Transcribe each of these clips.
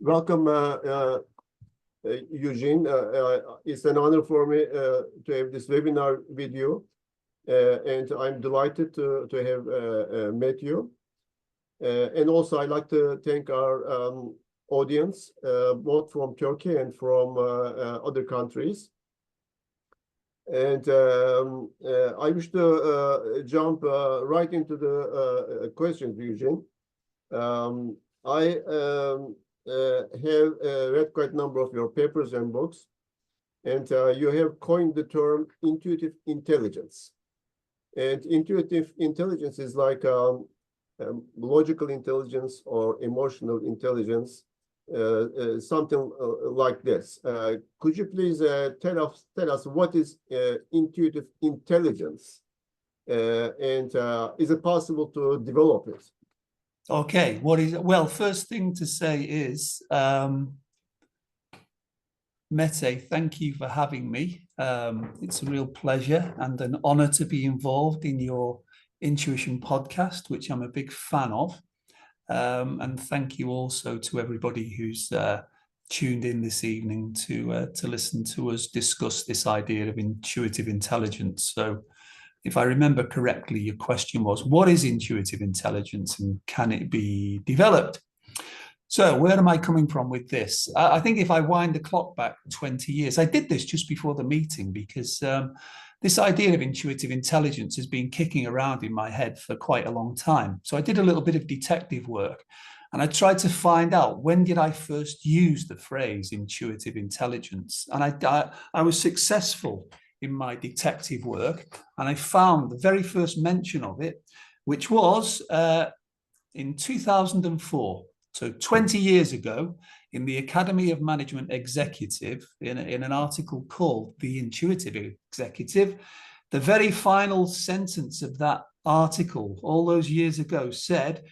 Welcome, Eugene. It's an honor for me to have this webinar with you, and I'm delighted to have met you. And also, I'd like to thank our audience, both from Turkey and from other countries. And I wish to jump right into the questions, Eugene. I have read quite a number of your papers and books, and you have coined the term intuitive intelligence. And intuitive intelligence is like logical intelligence or emotional intelligence, something like this. Could you please tell us what is intuitive intelligence, and is it possible to develop it? Okay, well, first thing to say is, Mete, thank you for having me. It's a real pleasure and an honor to be involved in your Intuition podcast, which I'm a big fan of. And thank you also to everybody who's tuned in this evening to listen to us discuss this idea of intuitive intelligence. So if I remember correctly, your question was, what is intuitive intelligence and can it be developed? So where am I coming from with this? I think if I wind the clock back 20 years, I did this just before the meeting because this idea of intuitive intelligence has been kicking around in my head for quite a long time. So I did a little bit of detective work and I tried to find out, when did I first use the phrase intuitive intelligence? And I was successful in my detective work, and I found the very first mention of it, which was in 2004. So 20 years ago, in the Academy of Management Executive, in an article called The Intuitive Executive, the very final sentence of that article all those years ago said,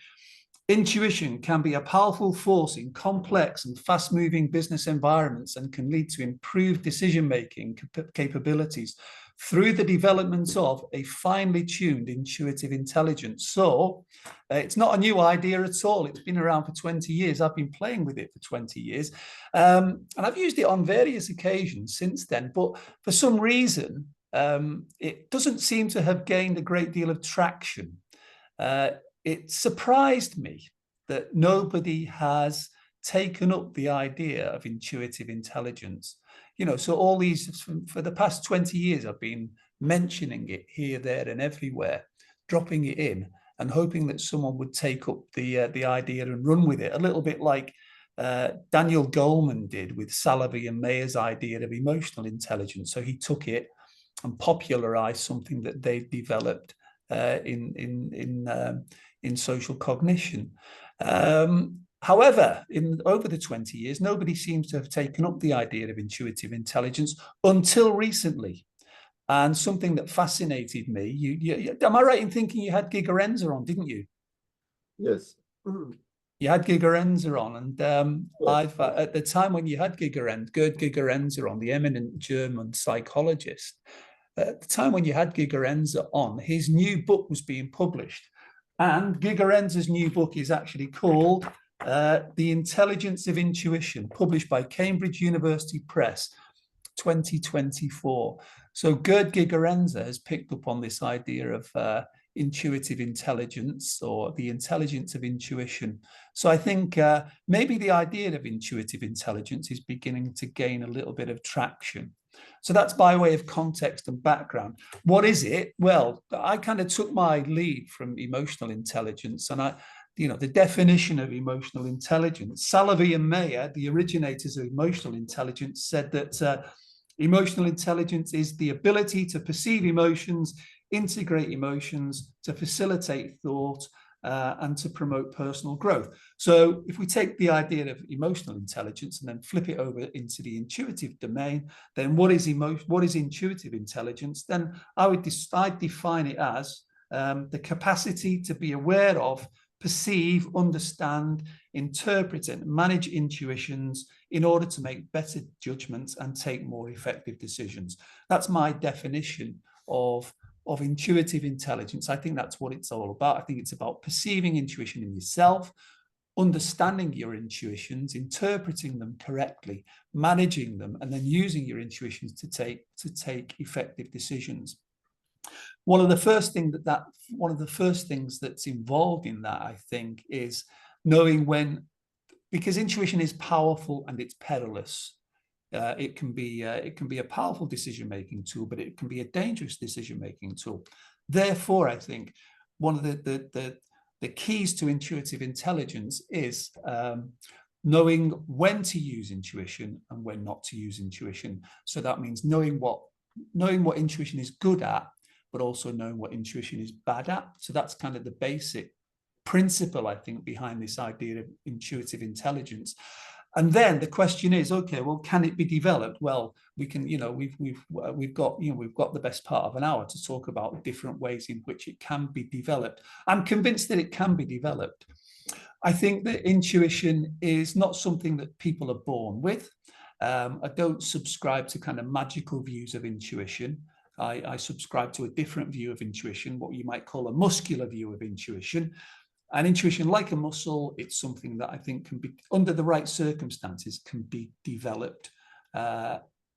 intuition can be a powerful force in complex and fast-moving business environments and can lead to improved decision-making capabilities through the development of a finely tuned intuitive intelligence. So it's not a new idea at all. It's been around for 20 years. I've been playing with it for 20 years. And I've used it on various occasions since then. But for some reason, it doesn't seem to have gained a great deal of traction. It surprised me that nobody has taken up the idea of intuitive intelligence. You know, so all these, for the past 20 years, I've been mentioning it here, there, and everywhere, dropping it in and hoping that someone would take up the idea and run with it, a little bit like Daniel Goleman did with Salovey and Mayer's idea of emotional intelligence. So he took it and popularized something that they've developed in social cognition. However, over the 20 years, nobody seems to have taken up the idea of intuitive intelligence until recently. And something that fascinated me, am I right in thinking you had Gigerenzer on, didn't you? Yes. You had Gigerenzer on, and yes. At the time when you had Gerd Gigerenzer on, the eminent German psychologist, at the time when you had Gigerenzer on, his new book was being published. And Gigerenzer's new book is actually called The Intelligence of Intuition, published by Cambridge University Press, 2024. So Gerd Gigerenzer has picked up on this idea of intuitive intelligence, or the intelligence of intuition. So I think maybe the idea of intuitive intelligence is beginning to gain a little bit of traction. So that's by way of context and background. What is it? Well, I kind of took my lead from emotional intelligence, and the definition of emotional intelligence. Salovey and Mayer, the originators of emotional intelligence, said that emotional intelligence is the ability to perceive emotions, integrate emotions, to facilitate thought, and to promote personal growth. So if we take the idea of emotional intelligence and then flip it over into the intuitive domain, then what is intuitive intelligence? Then I'd define it as the capacity to be aware of, perceive, understand, interpret, and manage intuitions in order to make better judgments and take more effective decisions. That's my definition of intuitive intelligence. I think that's what it's all about. I think it's about perceiving intuition in yourself, understanding your intuitions, interpreting them correctly, managing them, and then using your intuitions to take effective decisions. One of the first things that's involved in that, I think, is knowing when, because intuition is powerful and it's perilous. It can be a powerful decision-making tool, but it can be a dangerous decision-making tool. Therefore, I think one of the keys to intuitive intelligence is knowing when to use intuition and when not to use intuition. So that means knowing what intuition is good at, but also knowing what intuition is bad at. So that's kind of the basic principle, I think, behind this idea of intuitive intelligence. And then the question is, okay, well, can it be developed? Well, we can, we've got the best part of an hour to talk about different ways in which it can be developed. I'm convinced that it can be developed. I think that intuition is not something that people are born with. I don't subscribe to kind of magical views of intuition. I subscribe to a different view of intuition, what you might call a muscular view of intuition. And intuition, like a muscle, it's something that I think can be, under the right circumstances, can be developed.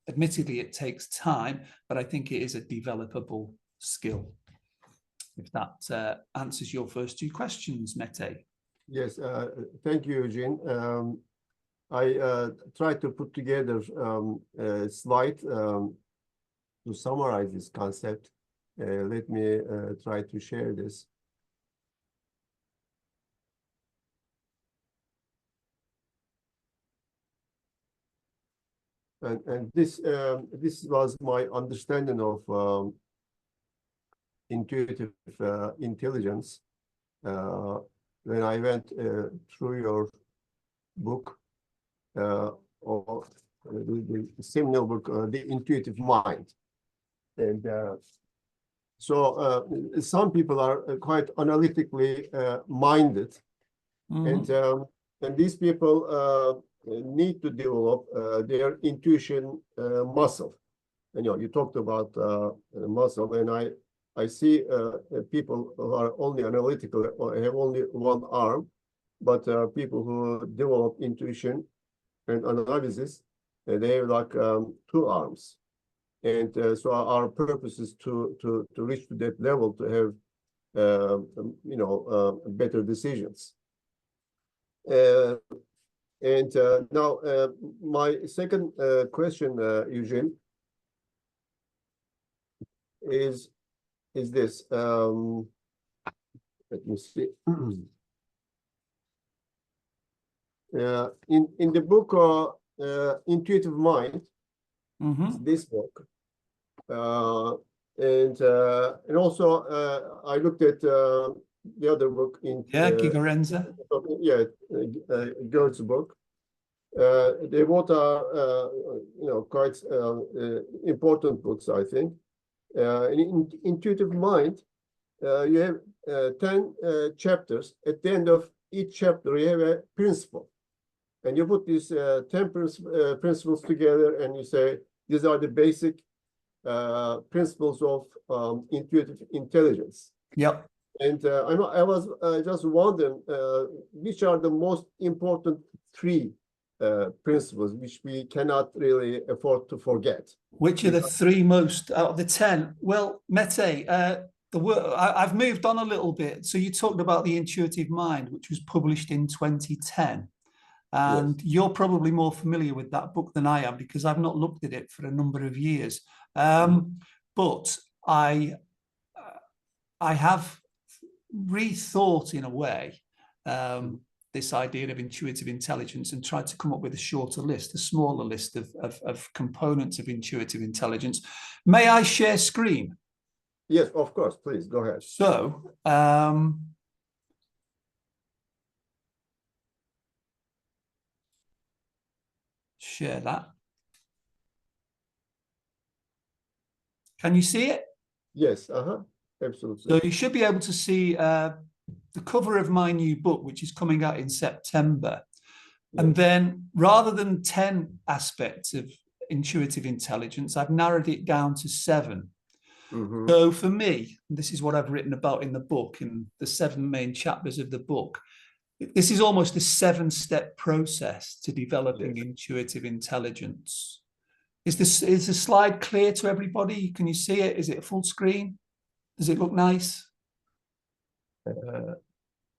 Admittedly, it takes time, but I think it is a developable skill. If that answers your first two questions, Mete. Yes, thank you, Eugene. I tried to put together a slide to summarize this concept. Let me try to share this. And this was my understanding of intuitive intelligence when I went through your book, or the seminal book, The Intuitive Mind. And so some people are quite analytically minded, and these people need to develop their intuition muscle. And you talked about muscle, and I see people who are only analytical or have only one arm, but people who develop intuition and analysis, they have like two arms. And so our purpose is to reach to that level, to have better decisions. And now my second question, Eugene, is this. Let me see. In the book Intuitive Mind, this book, and also I looked at the other book in Gigerenzer. Gert's book. They both are quite important books, I think. In Intuitive Mind, you have 10 chapters. At the end of each chapter, you have a principle, and you put these 10 principles together, and you say these are the basic principles of intuitive intelligence. Yep. And I was just wondering which are the most important three principles which we cannot really afford to forget. Which are the three most out of the 10? Well, Mete, I've moved on a little bit. So you talked about The Intuitive Mind, which was published in 2010. And yes, you're probably more familiar with that book than I am, because I've not looked at it for a number of years. But I have rethought, in a way, this idea of intuitive intelligence, and tried to come up with a shorter list, a smaller list of components of intuitive intelligence. May I share screen? Yes, of course, please, go ahead. So, share that. Can you see it? Yes, absolutely. So you should be able to see the cover of my new book, which is coming out in September. Yes. And then, rather than 10 aspects of intuitive intelligence, I've narrowed it down to 7. So for me, this is what I've written about in the book, in the 7 main chapters of the book. this is almost a 7-step process to developing intuitive intelligence. Is the slide clear to everybody? Can you see it? Is it full screen? Does it look nice?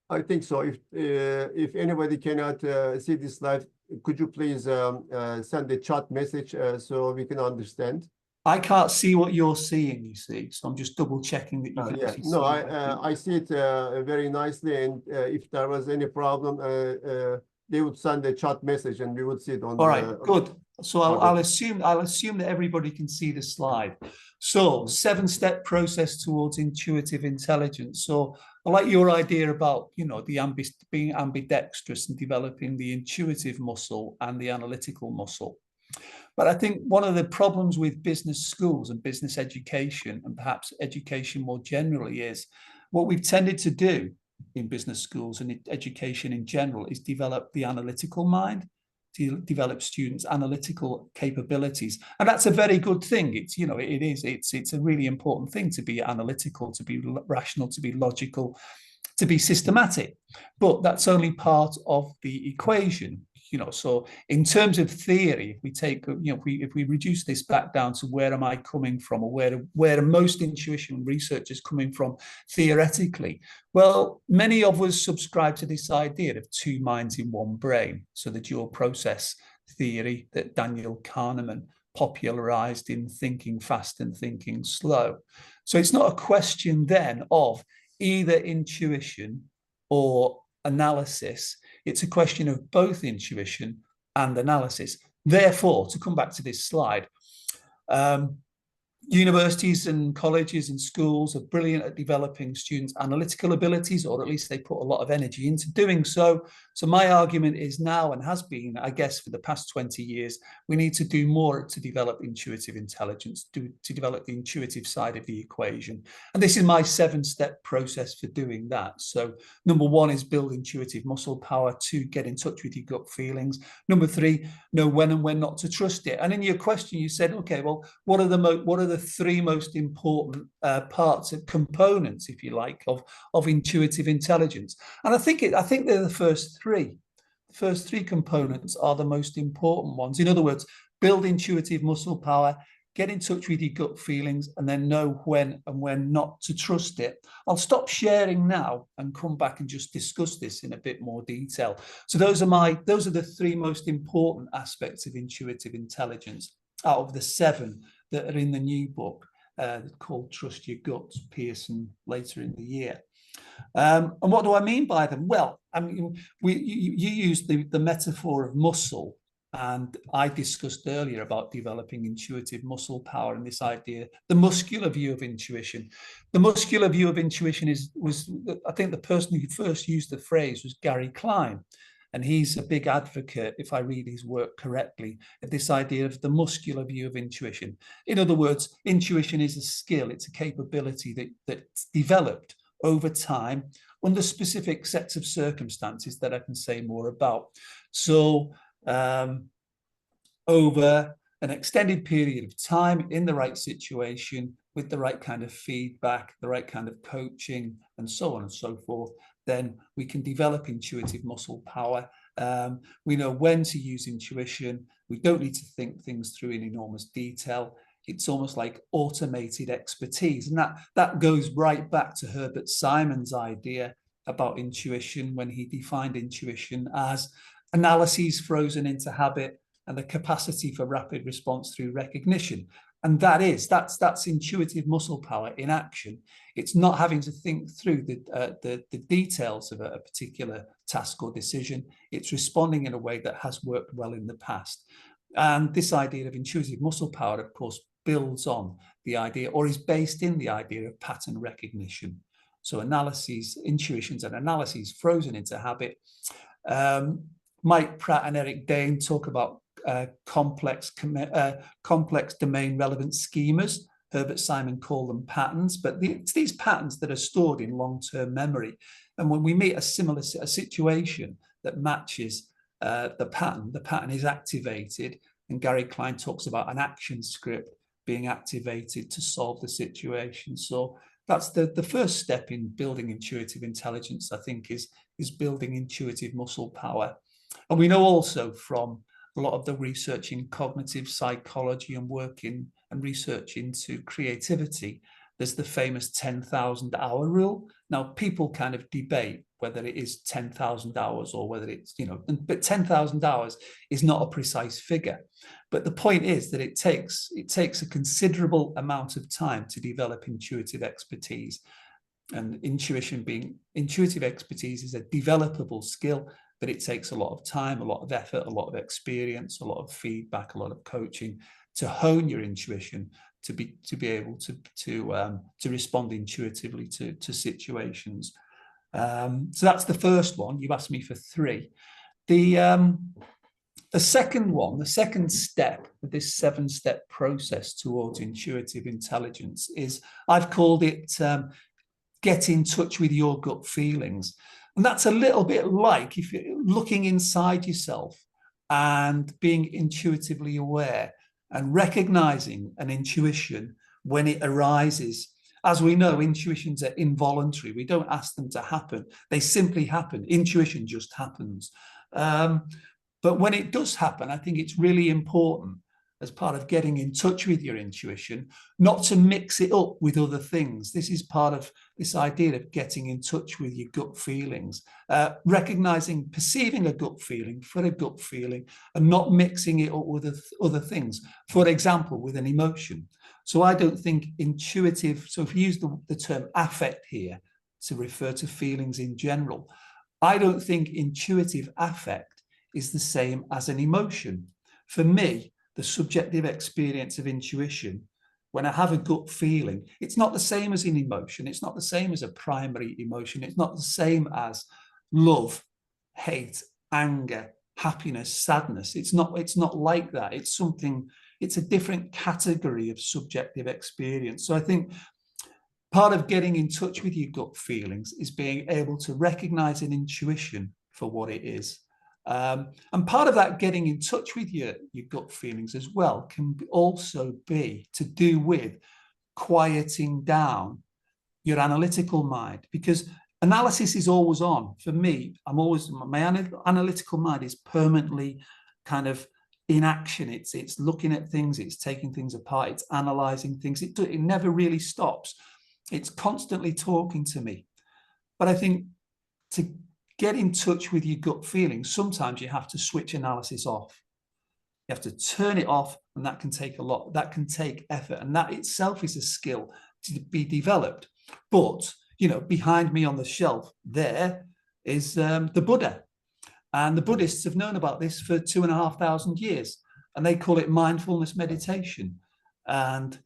I think so. If anybody cannot see this slide, could you please send a chat message so we can understand? I can't see what you're seeing, you see, so I'm just double checking that you can actually see. No, I see it very nicely, and if there was any problem, they would send a chat message and we would see it on. All right, good. So I'll assume that everybody can see the slide. So 7-step process towards intuitive intelligence. So I like your idea about, you know, being ambidextrous and developing the intuitive muscle and the analytical muscle. But I think one of the problems with business schools and business education, and perhaps education more generally, is what we've tended to do in business schools and education in general is develop the analytical mind, to develop students' analytical capabilities. And that's a very good thing. It's, you know, it's a really important thing to be analytical, to be rational, to be logical, to be systematic. But that's only part of the equation. You know, so in terms of theory, if we take, you know, if we reduce this back down to where am I coming from, or where most intuition research is coming from theoretically, well, many of us subscribe to this idea of 2 minds in 1 brain. So the dual process theory that Daniel Kahneman popularized in Thinking Fast and Thinking Slow. So it's not a question then of either intuition or analysis. It's a question of both intuition and analysis. Therefore, to come back to this slide, universities and colleges and schools are brilliant at developing students' analytical abilities, or at least they put a lot of energy into doing so. So my argument is now, and has been, I guess, for the past 20 years, we need to do more to develop intuitive intelligence, to develop the intuitive side of the equation. And this is my 7-step process for doing that. So number 1 is build intuitive muscle power. 2, get in touch with your gut feelings. Number 3, know when and when not to trust it. And in your question, you said, okay, well, what are the 3 most important parts of components, if you like, of intuitive intelligence? And I think they're the first 3. The first 3 components are the most important ones. In other words, build intuitive muscle power, get in touch with your gut feelings, and then know when and when not to trust it. I'll stop sharing now and come back and just discuss this in a bit more detail. So those are the 3 most important aspects of intuitive intelligence out of the 7 that are in the new book called Trust Your Guts, Pearson, later in the year. And what do I mean by them? Well, I mean, you used the metaphor of muscle, and I discussed earlier about developing intuitive muscle power and this idea, the muscular view of intuition. The muscular view of intuition was, I think the person who first used the phrase was Gary Klein. And he's a big advocate, if I read his work correctly, of this idea of the muscular view of intuition. In other words, intuition is a skill, it's a capability that's developed over time under specific sets of circumstances that I can say more about. So over an extended period of time, in the right situation, with the right kind of feedback, the right kind of coaching, and so on and so forth, then we can develop intuitive muscle power. We know when to use intuition. We don't need to think things through in enormous detail. It's almost like automated expertise. And that goes right back to Herbert Simon's idea about intuition, when he defined intuition as analyses frozen into habit and the capacity for rapid response through recognition. And that's intuitive muscle power in action. It's not having to think through the details of a particular task or decision. It's responding in a way that has worked well in the past. And this idea of intuitive muscle power, of course, builds on the idea, or is based in the idea, of pattern recognition. So analyses, intuitions and analyses frozen into habit. Mike Pratt and Eric Dane talk about complex domain relevant schemas. Herbert Simon called them patterns, but it's these patterns that are stored in long-term memory. And when we meet a situation that matches the pattern is activated. And Gary Klein talks about an action script being activated to solve the situation. So that's the first step in building intuitive intelligence, I think, is is building intuitive muscle power. And we know also from a lot of the research in cognitive psychology and working and research into creativity, there's the famous 10,000 hour rule. Now, people kind of debate whether it is 10,000 hours or whether it's, but 10,000 hours is not a precise figure. But the point is that it takes a considerable amount of time to develop intuitive expertise. And intuitive expertise is a developable skill, but it takes a lot of time, a lot of effort, a lot of experience, a lot of feedback, a lot of coaching to hone your intuition, to be able to respond intuitively to situations. So that's the first one. You asked me for 3. The second one, the second step of this 7-step process towards intuitive intelligence is, I've called it get in touch with your gut feelings. And that's a little bit like if you're looking inside yourself and being intuitively aware and recognizing an intuition when it arises. As we know, intuitions are involuntary. We don't ask them to happen. They simply happen. Intuition just happens. But when it does happen, I think it's really important, as part of getting in touch with your intuition, not to mix it up with other things. This is part of this idea of getting in touch with your gut feelings, perceiving a gut feeling for a gut feeling and not mixing it up with other things. For example, with an emotion. So I don't think intuitive, so if you use the term affect here to refer to feelings in general, I don't think intuitive affect is the same as an emotion. For me, the subjective experience of intuition, when I have a gut feeling, it's not the same as an emotion. It's not the same as a primary emotion. It's not the same as love, hate, anger, happiness, sadness. It's not like that. It's a different category of subjective experience. So I think part of getting in touch with your gut feelings is being able to recognize an intuition for what it is. And part of that getting in touch with your gut feelings as well can also be to do with quieting down your analytical mind, because analysis is always on. For me, my analytical mind is permanently kind of in action. It's looking at things, it's taking things apart, it's analyzing things. It never really stops. It's constantly talking to me. But I think to get in touch with your gut feelings, sometimes you have to switch analysis off. You have to turn it off, and that can take effort, and that itself is a skill to be developed. But, behind me on the shelf there is the Buddha. And the Buddhists have known about this for 2,500 years, and they call it mindfulness meditation. And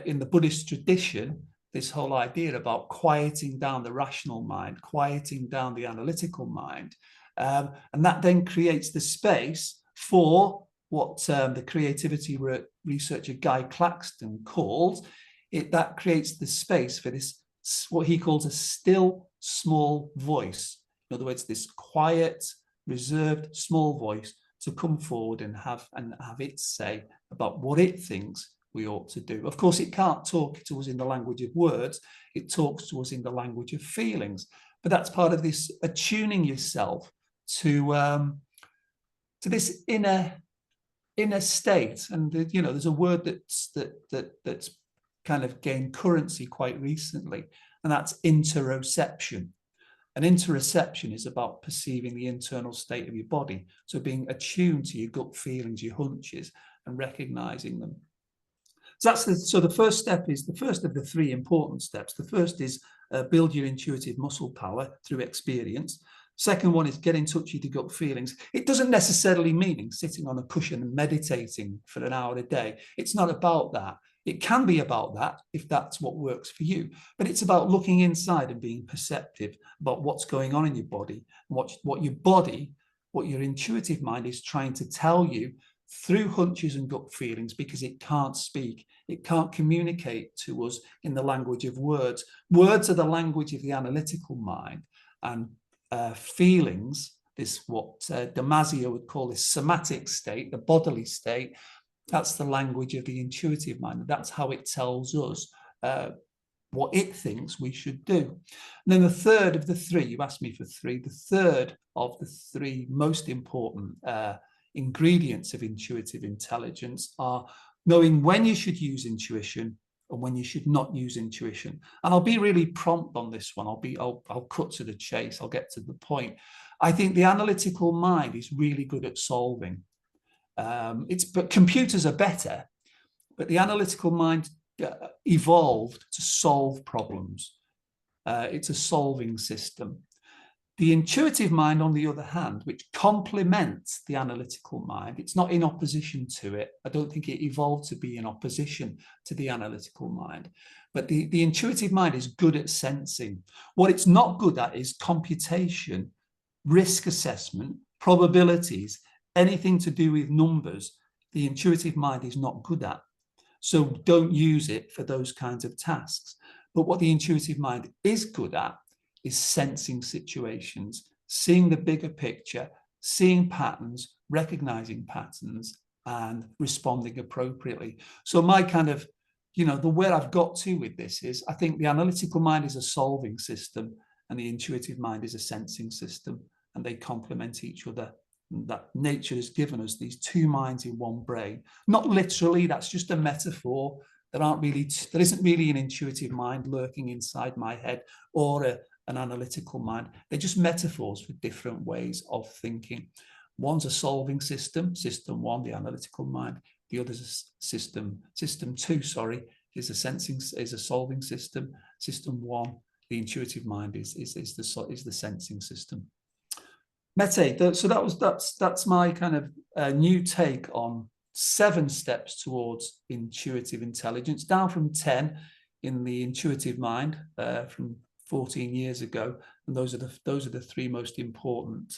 in the Buddhist tradition, this whole idea about quieting down the rational mind, quieting down the analytical mind. And that then creates the space for what the creativity researcher Guy Claxton calls it. That creates the space for this, what he calls a still small voice. In other words, this quiet, reserved, small voice to come forward and have it say about what it thinks we ought to do. Of course, it can't talk to us in the language of words. It talks to us in the language of feelings. But that's part of this attuning yourself to this inner state. And there's a word that's kind of gained currency quite recently, and that's interoception. And interoception is about perceiving the internal state of your body. So being attuned to your gut feelings, your hunches, and recognizing them. So the first step is the first of the 3 important steps. The first is build your intuitive muscle power through experience. Second one is get in touch with your gut feelings. It doesn't necessarily mean sitting on a cushion and meditating for an hour a day. It's not about that. It can be about that if that's what works for you, but it's about looking inside and being perceptive about what's going on in your body, what your intuitive mind is trying to tell you through hunches and gut feelings, because it can't speak. It can't communicate to us in the language of words. Words are the language of the analytical mind, and feelings, what Damasio would call this somatic state, the bodily state, that's the language of the intuitive mind. That's how it tells us what it thinks we should do. And then the third of the three, you asked me for three, the third of the three most important ingredients of intuitive intelligence are knowing when you should use intuition and when you should not use intuition. And I'll be really prompt on this one. I'll cut to the chase. I'll get to the point. I think the analytical mind is really good at solving. But computers are better, but the analytical mind evolved to solve problems. It's a solving system. The intuitive mind, on the other hand, which complements the analytical mind, it's not in opposition to it. I don't think it evolved to be in opposition to the analytical mind. But the intuitive mind is good at sensing. What it's not good at is computation, risk assessment, probabilities, anything to do with numbers. The intuitive mind is not good at. So don't use it for those kinds of tasks. But what the intuitive mind is good at is sensing situations, seeing the bigger picture, seeing patterns, recognizing patterns, and responding appropriately. So my kind of, the where I've got to with this is, I think the analytical mind is a solving system and the intuitive mind is a sensing system, and they complement each other. That nature has given us these two minds in one brain. Not literally, that's just a metaphor. There isn't really an intuitive mind lurking inside my head or an analytical mind. They're just metaphors for different ways of thinking. One's a solving system, system one, the analytical mind. The other's a system two, is a solving system. System one, the intuitive mind is the sensing system. Mete, so that's my kind of new take on 7 steps towards intuitive intelligence, down from 10 in the intuitive mind from 14 years ago, and those are the 3 most important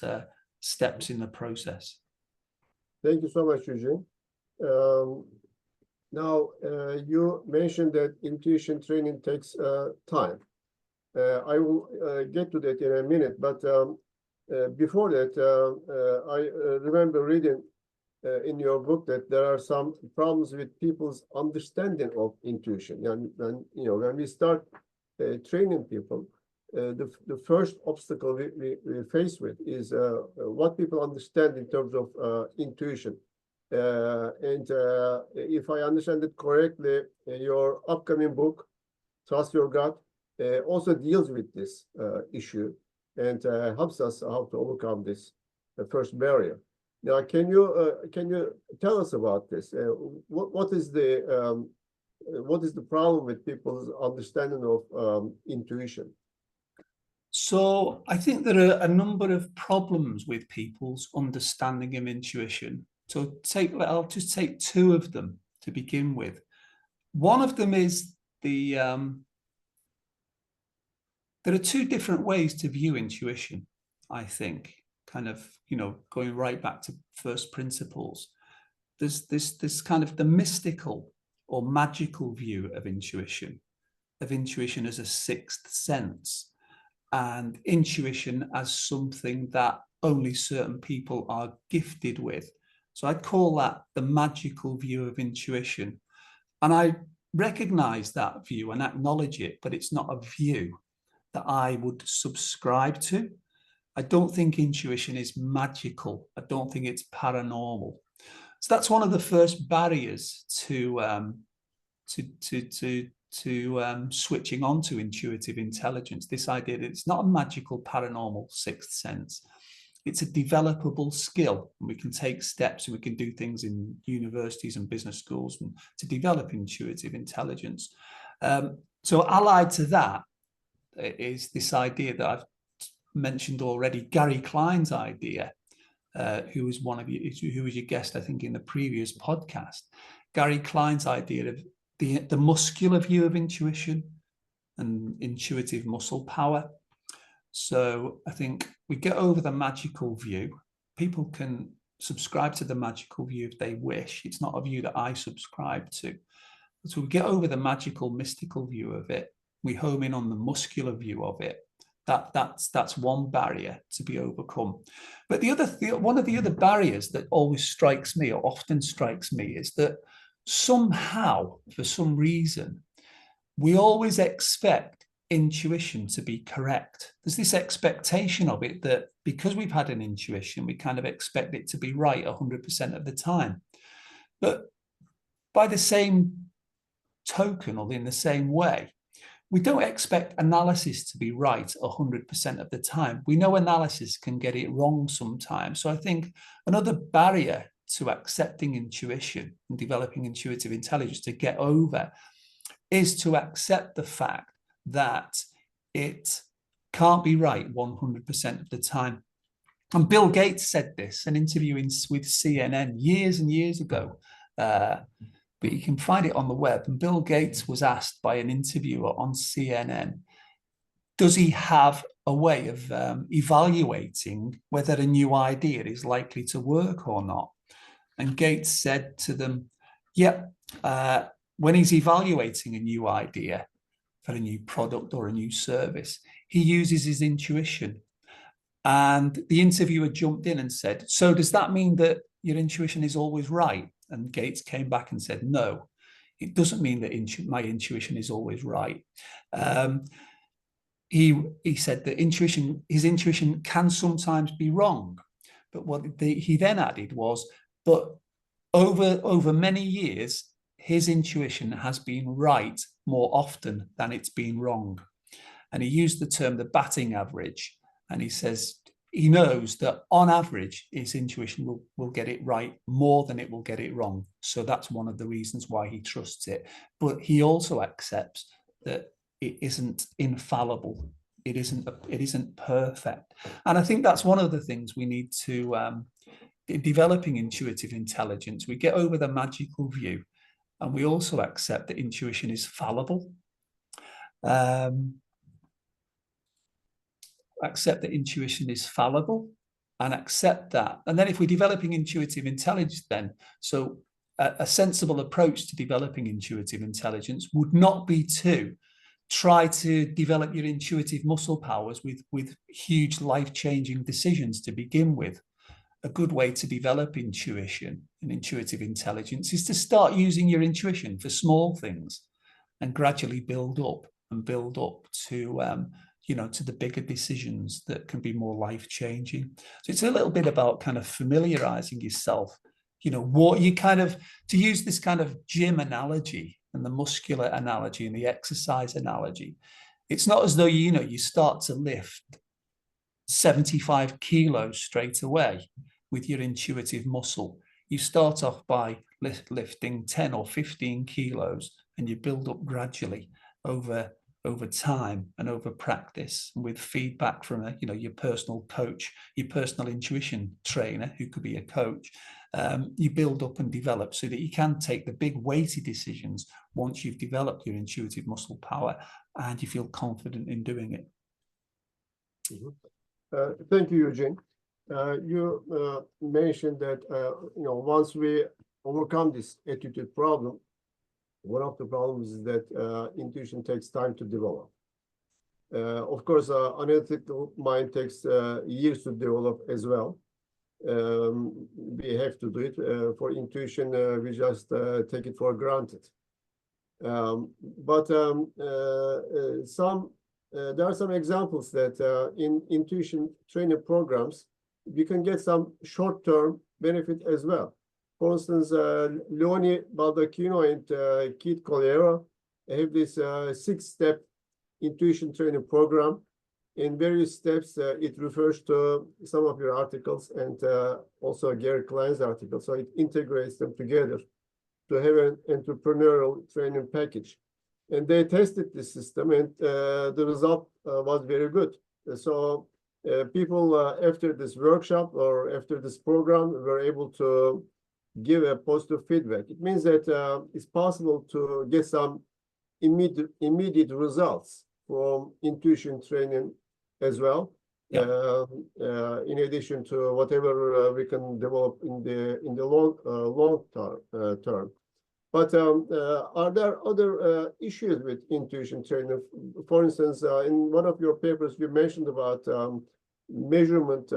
steps in the process. Thank you so much, Eugene. Now, you mentioned that intuition training takes time. I will get to that in a minute, but before that, I remember reading in your book that there are some problems with people's understanding of intuition. And when we start training people, the first obstacle we face with is what people understand in terms of intuition. And if I understand it correctly, your upcoming book, Trust Your Gut, also deals with this issue and helps us how to overcome this first barrier. Now, can you tell us about this? What is the problem with people's understanding of intuition? So I think there are a number of problems with people's understanding of intuition. So I'll just take 2 of them to begin with. One of them is there are 2 different ways to view intuition, I think, kind of, going right back to first principles. There's this kind of the mystical or magical view of intuition as a 6th sense, and intuition as something that only certain people are gifted with. So I'd call that the magical view of intuition. And I recognize that view and acknowledge it, but it's not a view that I would subscribe to. I don't think intuition is magical. I don't think it's paranormal. So that's one of the first barriers to switching on to intuitive intelligence. This idea that it's not a magical, paranormal 6th sense. It's a developable skill, and we can take steps and we can do things in universities and business schools to develop intuitive intelligence. So allied to that is this idea that I've mentioned already, Gary Klein's idea, who was your guest, I think, in the previous podcast. Gary Klein's idea of the muscular view of intuition and intuitive muscle power. So I think we get over the magical view. People can subscribe to the magical view if they wish. It's not a view that I subscribe to. So we get over the magical, mystical view of it. We home in on the muscular view of it. That's one barrier to be overcome. But one of the other barriers that always strikes me, or often strikes me, is that somehow, for some reason, we always expect intuition to be correct. There's this expectation of it that because we've had an intuition, we kind of expect it to be right 100% of the time. But by the same token, or in the same way, we don't expect analysis to be right 100% of the time. We know analysis can get it wrong sometimes. So I think another barrier to accepting intuition and developing intuitive intelligence to get over is to accept the fact that it can't be right 100% of the time. And Bill Gates said this, an interview with CNN years and years ago, but you can find it on the web. And Bill Gates was asked by an interviewer on CNN, does he have a way of evaluating whether a new idea is likely to work or not? And Gates said to them, yep, when he's evaluating a new idea for a new product or a new service, he uses his intuition. And the interviewer jumped in and said, so does that mean that your intuition is always right? And Gates came back and said, no, it doesn't mean that my intuition is always right. He said that his intuition can sometimes be wrong. But what he then added was, but over many years, his intuition has been right more often than it's been wrong. And he used the term the batting average. And he says he knows that on average, his intuition will get it right more than it will get it wrong. So that's one of the reasons why he trusts it. But he also accepts that it isn't infallible. It isn't perfect. And I think that's one of the things we need to, developing intuitive intelligence, we get over the magical view, and we also accept that intuition is fallible. Accept that intuition is fallible, and accept that. And then if we're developing intuitive intelligence, then, so a sensible approach to developing intuitive intelligence would not be to try to develop your intuitive muscle powers with huge life-changing decisions to begin with. A good way to develop intuition and intuitive intelligence is to start using your intuition for small things and gradually build up to, to the bigger decisions that can be more life-changing. So it's a little bit about kind of familiarizing yourself, what you kind of, to use this kind of gym analogy and the muscular analogy and the exercise analogy. It's not as though, you start to lift 75 kilos straight away with your intuitive muscle. You start off by lifting 10 or 15 kilos, and you build up gradually over time and over practice, and with feedback from your personal coach, your personal intuition trainer, who could be a coach. You build up and develop so that you can take the big weighty decisions once you've developed your intuitive muscle power and you feel confident in doing it. Mm-hmm. Thank you, Eugene. You mentioned that once we overcome this attitude problem, one of the problems is that intuition takes time to develop. Of course, analytical mind takes years to develop as well. We have to do it. For intuition, we just take it for granted. But there are some examples that in intuition training programs, you can get some short-term benefit as well. For instance, Leone Baldacchino and Keith Colliera have this 6-step intuition training program. In various steps, it refers to some of your articles and also Gary Klein's article. So it integrates them together to have an entrepreneurial training package. And they tested this system, and the result was very good. So people after this workshop or after this program were able to give a positive feedback. It means that it's possible to get some immediate results from intuition training as well. Yeah. In addition to whatever we can develop in the long term. But are there other issues with intuition training? For instance, in one of your papers, you mentioned about measurement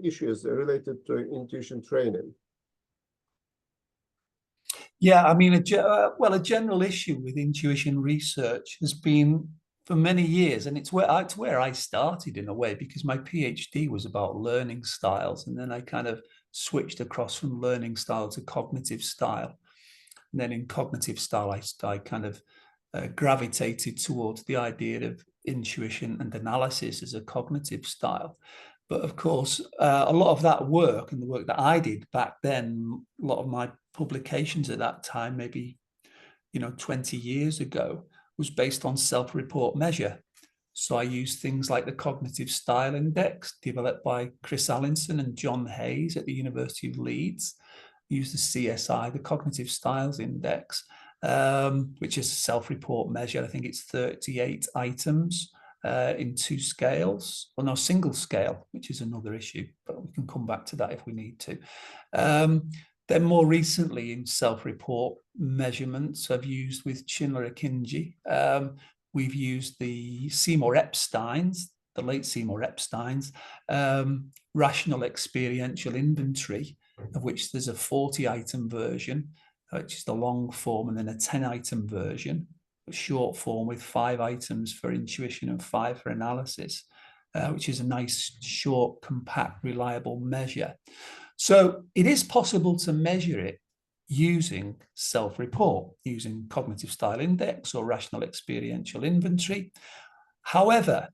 issues related to intuition training. Yeah, I mean, a general issue with intuition research has been for many years, and it's where I started in a way, because my PhD was about learning styles, and then I kind of switched across from learning style to cognitive style. And then in cognitive style, I kind of gravitated towards the idea of intuition and analysis as a cognitive style. But of course, a lot of that work and the work that I did back then, a lot of my publications at that time, maybe 20 years ago, was based on self-report measure. So I used things like the Cognitive Style Index, developed by Chris Allinson and John Hayes at the University of Leeds. I used the CSI, the Cognitive Styles Index, which is a self-report measure. I think it's 38 items in 2 scales. Well, no, single scale, which is another issue, but we can come back to that if we need to. Then more recently in self-report measurements I've used with Schindler-Akinji, we've used the Seymour-Epsteins, the late Seymour-Epsteins, rational experiential inventory, of which there's a 40-item version, which is the long form, and then a 10-item version, a short form with 5 items for intuition and 5 for analysis, which is a nice, short, compact, reliable measure. So it is possible to measure it using self-report, using Cognitive Style Index or Rational Experiential Inventory. However,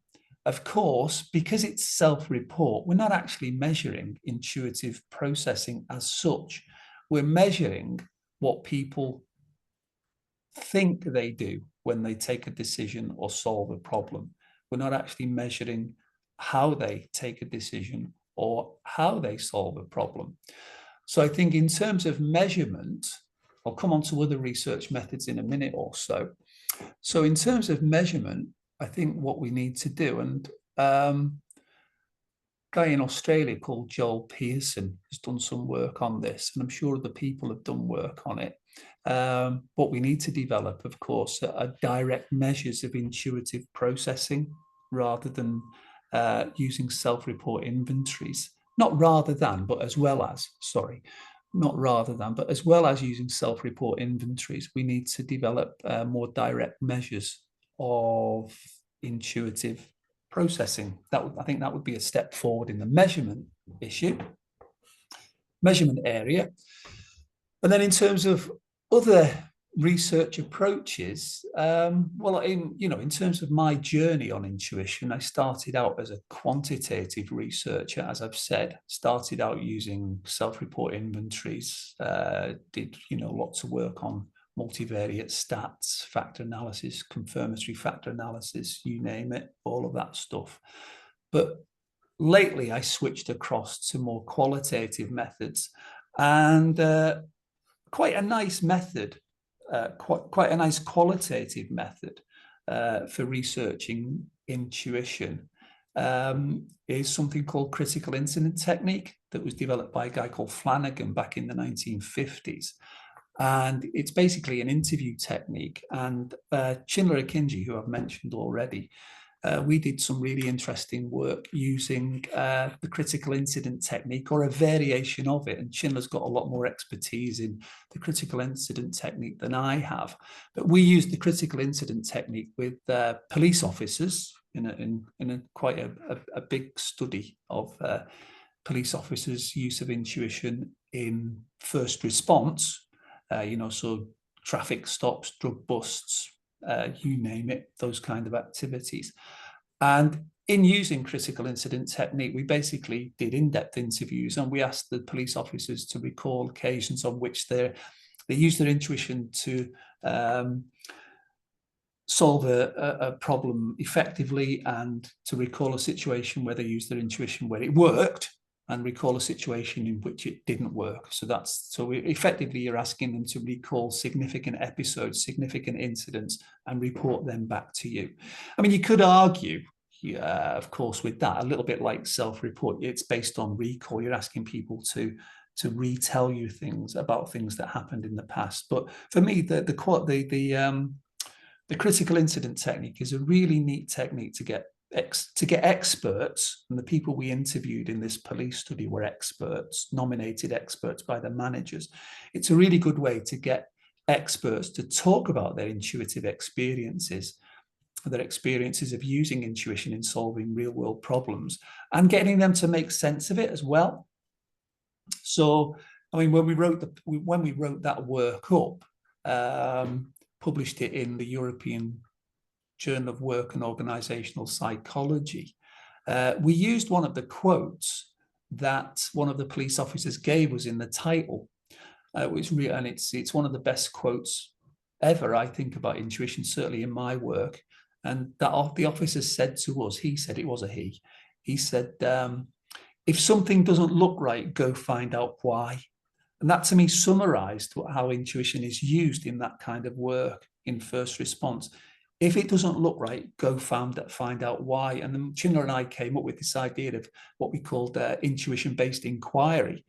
of course, because it's self-report, we're not actually measuring intuitive processing as such. We're measuring what people think they do when they take a decision or solve a problem. We're not actually measuring how they take a decision or how they solve a problem. So I think in terms of measurement, I'll come on to other research methods in a minute or so. So in terms of measurement, I think what we need to do, and a guy in Australia called Joel Pearson has done some work on this, and I'm sure other people have done work on it. What we need to develop, of course, are direct measures of intuitive processing rather than using self-report inventories. Not rather than, but as well as, sorry, not rather than, but as well as using self-report inventories, we need to develop more direct measures of intuitive processing. I think that would be a step forward in the measurement area. And then in terms of other research approaches, in terms of my journey on intuition, I started out as a quantitative researcher, as I've said, started out using self-report inventories, did, lots of work on multivariate stats, factor analysis, confirmatory factor analysis, you name it, all of that stuff. But lately I switched across to more qualitative methods, and quite a nice method, quite a nice qualitative method for researching intuition is something called critical incident technique that was developed by a guy called Flanagan back in the 1950s. And it's basically an interview technique. And Schindler-Akinji, who I've mentioned already, we did some really interesting work using the critical incident technique, or a variation of it. And Schindler's got a lot more expertise in the critical incident technique than I have. But we used the critical incident technique with police officers in quite a big study of police officers' use of intuition in first response. So traffic stops, drug busts, you name it, those kind of activities. And in using critical incident technique, we basically did in-depth interviews, and we asked the police officers to recall occasions on which they used their intuition to solve a problem effectively, and to recall a situation where they used their intuition where it worked, and recall a situation in which it didn't work. So effectively you're asking them to recall significant episodes, significant incidents, and report them back to you. I mean, you could argue, of course, with that, a little bit like self-report, it's based on recall. You're asking people to retell you things about things that happened in the past. But for me, the critical incident technique is a really neat technique to get experts, and the people we interviewed in this police study were experts, nominated experts by the managers. It's a really good way to get experts to talk about their intuitive experiences, their experiences of using intuition in solving real world problems and getting them to make sense of it as well. So, I mean, when we wrote that work up, published it in the European Journal of Work and Organizational Psychology, we used one of the quotes that one of the police officers gave us in the title, and it's one of the best quotes ever, I think, about intuition, certainly in my work. And that the officer said to us, he said, it was a he said, if something doesn't look right, go find out why. And that to me summarized how intuition is used in that kind of work in first response. If it doesn't look right, go find out why. And then Chinler and I came up with this idea of what we called intuition-based inquiry,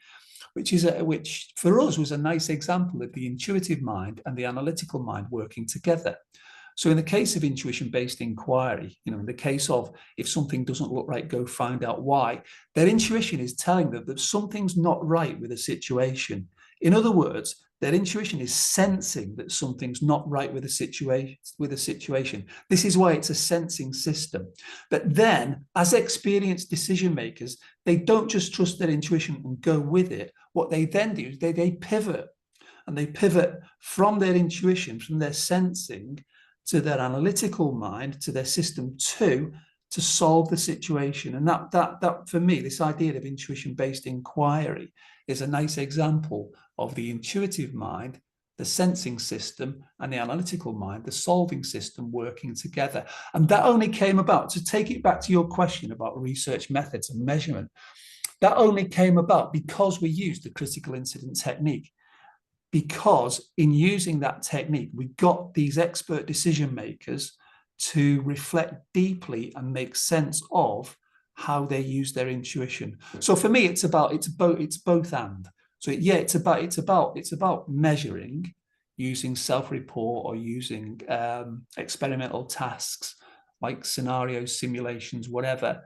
which for us was a nice example of the intuitive mind and the analytical mind working together. So in the case of intuition-based inquiry, in the case of if something doesn't look right, go find out why, their intuition is telling them that something's not right with a situation. In other words, their intuition is sensing that something's not right with a situation. This is why it's a sensing system. But then, as experienced decision makers, they don't just trust their intuition and go with it. What they then do is they pivot, and they pivot from their intuition, from their sensing, to their analytical mind, to their system to solve the situation. And that for me, this idea of intuition-based inquiry is a nice example of the intuitive mind, the sensing system, and the analytical mind, the solving system working together. And that only came about, to take it back to your question about research methods and measurement, that only came about because we used the critical incident technique. Because in using that technique, we got these expert decision makers to reflect deeply and make sense of how they use their intuition. So for me, it's both and. So yeah, it's about measuring using self-report or using experimental tasks like scenarios, simulations, whatever,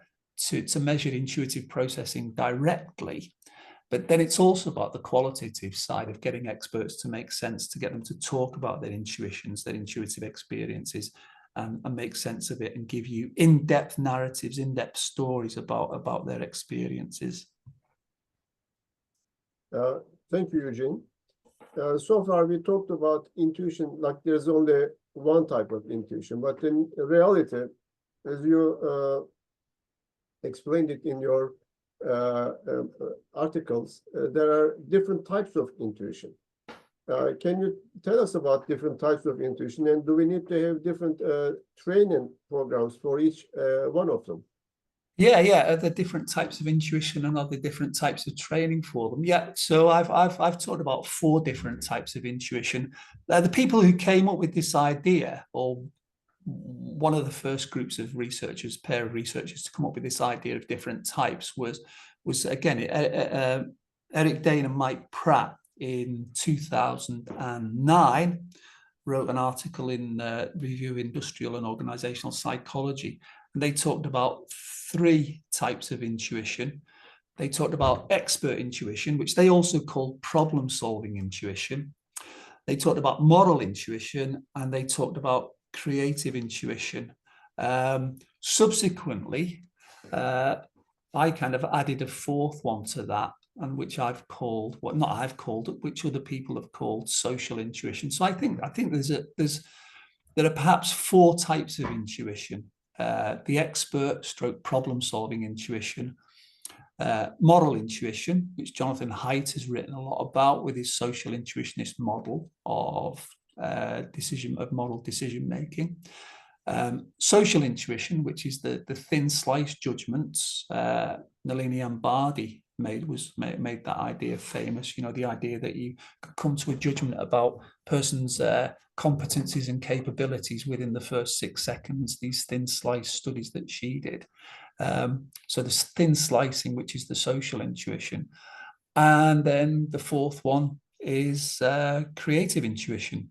to measure intuitive processing directly. But then it's also about the qualitative side of getting experts to make sense, to get them to talk about their intuitions, their intuitive experiences, and make sense of it and give you in-depth narratives, in-depth stories about their experiences. Thank you, Eugene. So far, we talked about intuition like there's only one type of intuition, but in reality, as you explained it in your articles, there are different types of intuition. Can you tell us about different types of intuition, and do we need to have different training programs for each one of them? Yeah. Are there different types of intuition, and are there different types of training for them? Yeah. So I've talked about 4 different types of intuition. The people who came up with this idea, or one of the first groups of researchers, pair of researchers, to come up with this idea of different types was again Eric Dane and Mike Pratt in 2009 wrote an article in Review of Industrial and Organizational Psychology, and they talked about 3 types of intuition. They talked about expert intuition, which they also called problem-solving intuition. They talked about moral intuition, and they talked about creative intuition. Subsequently, I kind of added a 4th one to that, and which I've called, which other people have called social intuition. So I think there are perhaps 4 types of intuition: the expert / problem-solving intuition, moral intuition, which Jonathan Haidt has written a lot about with his social intuitionist model of moral decision making. Social intuition, which is the thin slice judgments. Nalini Ambardi made that idea famous. The idea that you could come to a judgment about person's competencies and capabilities within the first 6 seconds. These thin slice studies that she did. So the thin slicing, which is the social intuition, and then the 4th one is creative intuition.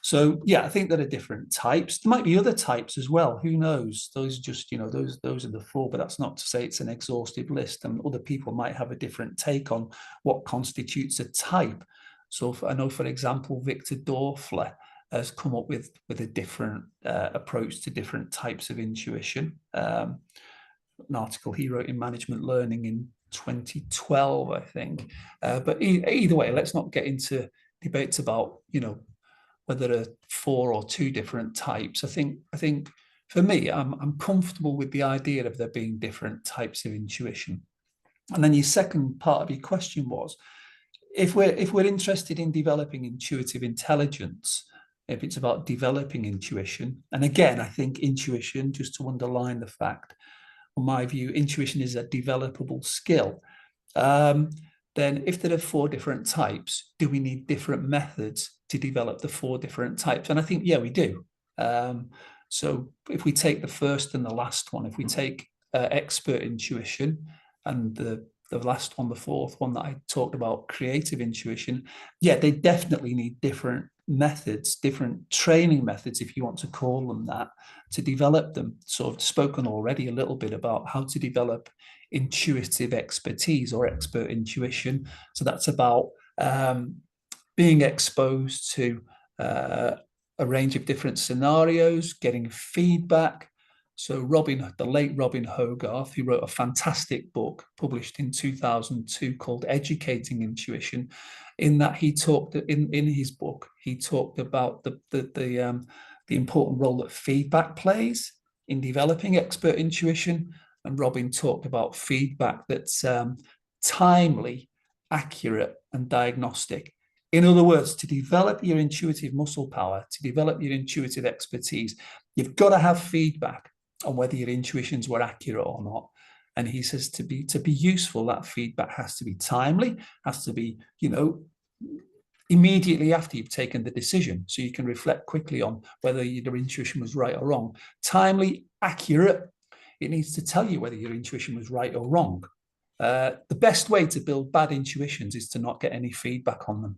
So yeah, I think there are different types. There might be other types as well. Who knows? Those are just, those are the 4, but that's not to say it's an exhaustive list. And other people might have a different take on what constitutes a type. So I know, for example, Victor Dorfler has come up with a different approach to different types of intuition. An article he wrote in Management Learning in 2012, I think. But either way, let's not get into debates about, whether there are 4 or 2 different types. I think for me, I'm comfortable with the idea of there being different types of intuition. And then your second part of your question was, if we're interested in developing intuitive intelligence, if it's about developing intuition, and again, I think intuition, just to underline the fact, in my view, intuition is a developable skill. Then if there are 4 different types, do we need different methods to develop the 4 different types? And I think, yeah, we do. So if we take the first and the last one, if we take expert intuition, and the last one, the 4th one that I talked about, creative intuition, yeah, they definitely need different methods, different training methods, if you want to call them that, to develop them. So I've spoken already a little bit about how to develop intuitive expertise or expert intuition. So that's about being exposed to a range of different scenarios, getting feedback. So the late Robin Hogarth, who wrote a fantastic book published in 2002 called Educating Intuition, in that he talked in his book, he talked about the important role that feedback plays in developing expert intuition. And Robin talked about feedback that's timely, accurate, and diagnostic. In other words, to develop your intuitive muscle power, to develop your intuitive expertise, you've got to have feedback on whether your intuitions were accurate or not. And he says to be useful, that feedback has to be timely, has to be, immediately after you've taken the decision, so you can reflect quickly on whether your intuition was right or wrong. Timely, accurate, it needs to tell you whether your intuition was right or wrong. The best way to build bad intuitions is to not get any feedback on them.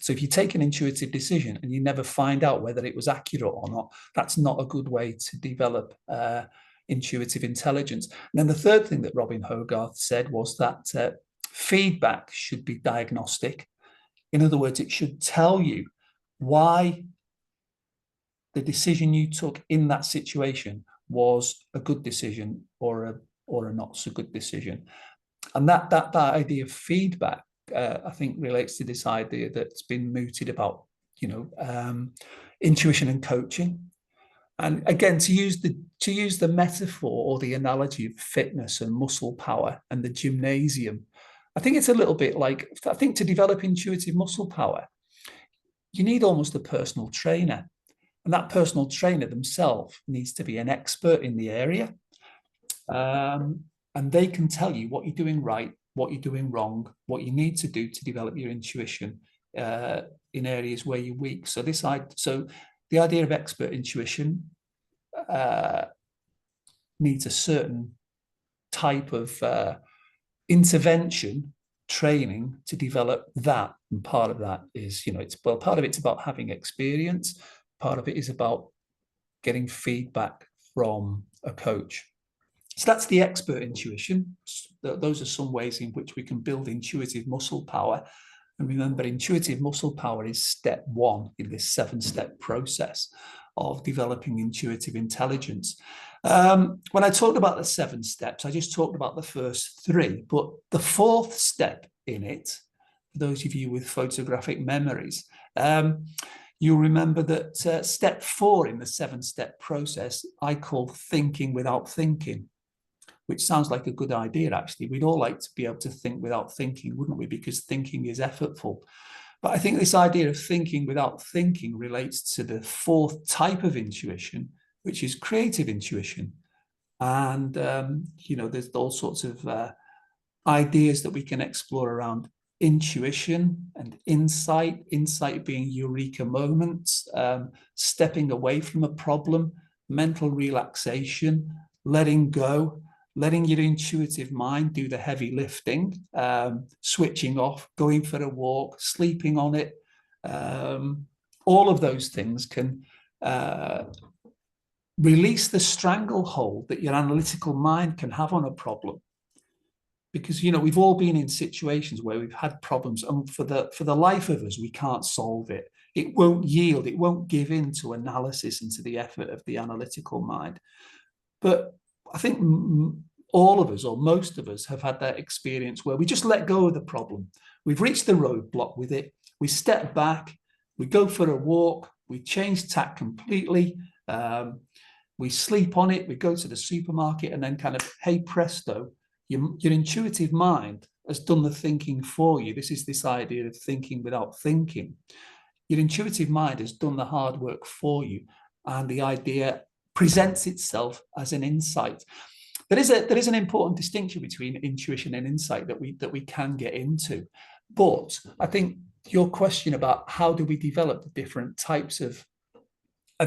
So if you take an intuitive decision and you never find out whether it was accurate or not, that's not a good way to develop intuitive intelligence. And then the third thing that Robin Hogarth said was that feedback should be diagnostic. In other words, it should tell you why the decision you took in that situation was a good decision or a not so good decision. And that idea of feedback, I think, relates to this idea that's been mooted about, intuition and coaching. And again, to use the metaphor or the analogy of fitness and muscle power and the gymnasium, I think it's a little bit like, I think to develop intuitive muscle power, you need almost a personal trainer. And that personal trainer themselves needs to be an expert in the area. And they can tell you what you're doing right, what you're doing wrong, what you need to do to develop your intuition in areas where you're weak. So the idea of expert intuition needs a certain type of intervention training to develop that. And part of that is, part of it's about having experience. Part of it is about getting feedback from a coach. So that's the expert intuition. Those are some ways in which we can build intuitive muscle power. And remember, intuitive muscle power is step 1 in this 7-step process of developing intuitive intelligence. When I talked about the 7 steps, I just talked about the first 3, but the 4th step in it, for those of you with photographic memories, you'll remember that step 4 in the 7-step process, I call thinking without thinking, which sounds like a good idea, actually. We'd all like to be able to think without thinking, wouldn't we? Because thinking is effortful. But I think this idea of thinking without thinking relates to the 4th type of intuition, which is creative intuition. And, there's all sorts of ideas that we can explore around intuition and insight being eureka moments, stepping away from a problem, mental relaxation, letting go, letting your intuitive mind do the heavy lifting, switching off, going for a walk, sleeping on it. All of those things can release the stranglehold that your analytical mind can have on a problem. because, you know, we've all been in situations where we've had problems, and for the life of us, we can't solve it. It won't yield, it won't give in to analysis and to the effort of the analytical mind. But I think all of us, or most of us, have had that experience where we just let go of the problem. We've reached the roadblock with it. We step back, we go for a walk, we change tack completely. We sleep on it, we go to the supermarket, and then kind of, hey presto, your intuitive mind has done the thinking for you. This is this idea of thinking without thinking. Your intuitive mind has done the hard work for you, and the idea presents itself as an insight. There is an important distinction between intuition and insight that we can get into. But I think your question about how do we develop the different types of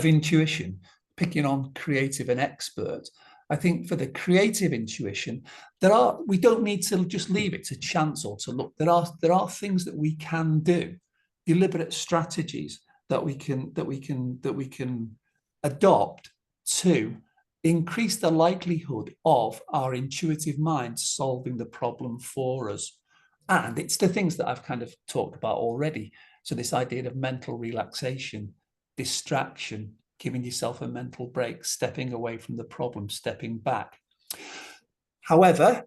intuition, picking on creative and expert, I think for the creative intuition, we don't need to just leave it to chance or to luck. There are things that we can do, deliberate strategies that we can adopt to increase the likelihood of our intuitive mind solving the problem for us. And it's the things that I've kind of talked about already. So this idea of mental relaxation, distraction, giving yourself a mental break, stepping away from the problem, stepping back. However,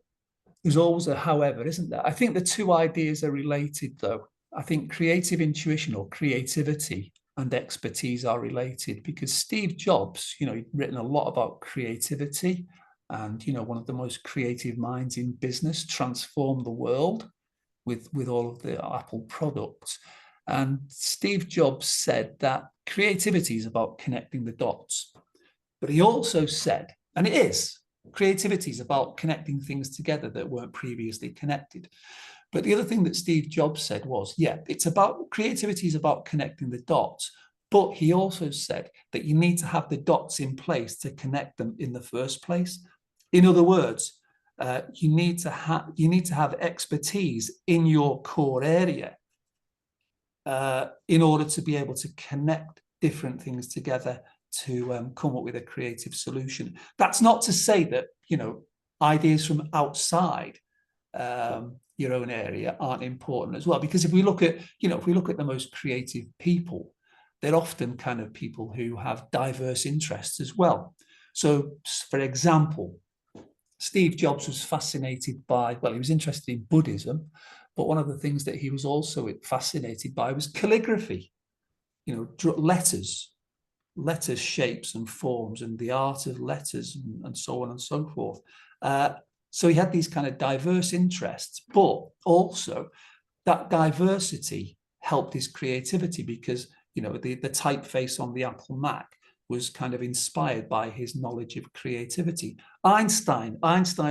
there's always a however, isn't there? I think the two ideas are related, though. I think creative intuition or creativity and expertise are related, because Steve Jobs, you know, he'd written a lot about creativity, and, you know, one of the most creative minds in business, transformed the world with all of the Apple products. And Steve Jobs said that creativity is about connecting the dots. But he also said, and it is, creativity is about connecting things together that weren't previously connected. But the other thing that Steve Jobs said was, yeah, creativity is about connecting the dots. But he also said that you need to have the dots in place to connect them in the first place. In other words, you need to have expertise in your core area in order to be able to connect different things together to come up with a creative solution. That's not to say that, you know, ideas from outside your own area aren't important as well, because if we look at the most creative people, they're often kind of people who have diverse interests as well. So, for example, Steve Jobs was fascinated by, well, he was interested in Buddhism, but one of the things that he was also fascinated by was calligraphy, you know, letters, shapes and forms, and the art of letters, and so on and so forth. So he had these kind of diverse interests, but also that diversity helped his creativity, because, you know, the typeface on the Apple Mac was kind of inspired by his knowledge of creativity. Einstein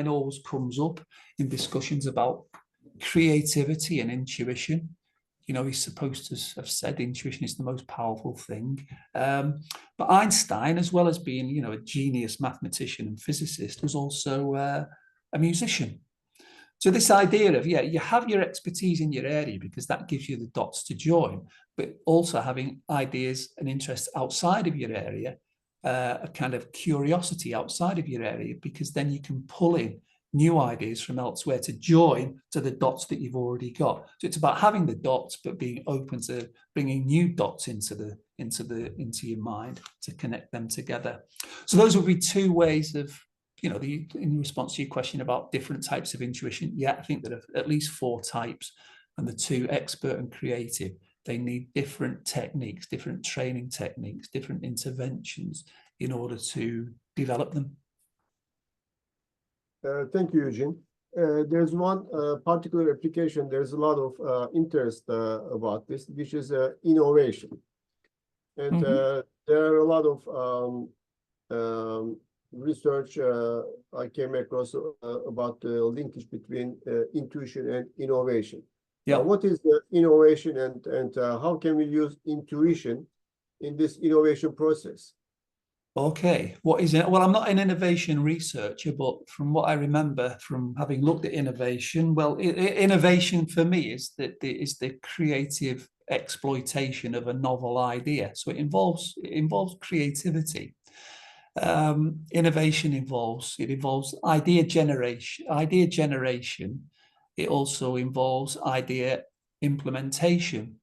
always comes up in discussions about creativity and intuition. You know, he's supposed to have said intuition is the most powerful thing. But Einstein, as well as being, you know, a genius mathematician and physicist, was also a musician. So this idea of, yeah, you have your expertise in your area because that gives you the dots to join, but also having ideas and interests outside of your area, a kind of curiosity outside of your area, because then you can pull in new ideas from elsewhere to join to the dots that you've already got. So it's about having the dots, but being open to bringing new dots into your mind to connect them together. So those would be two ways of, you know, in response to your question about different types of intuition. Yeah, I think there are at least 4 types, and the 2, expert and creative, they need different techniques, different training techniques, different interventions in order to develop them. Thank you, Eugene. There's one particular application. There's a lot of interest about this, which is innovation. And there are a lot of research I came across about the linkage between intuition and innovation. Yeah. What is the innovation, and how can we use intuition in this innovation process? Okay, what is it? Well, I'm not an innovation researcher, but from what I remember from having looked at innovation, well, innovation for me is the creative exploitation of a novel idea. So it involves creativity. Innovation involves idea generation. It also involves idea implementation.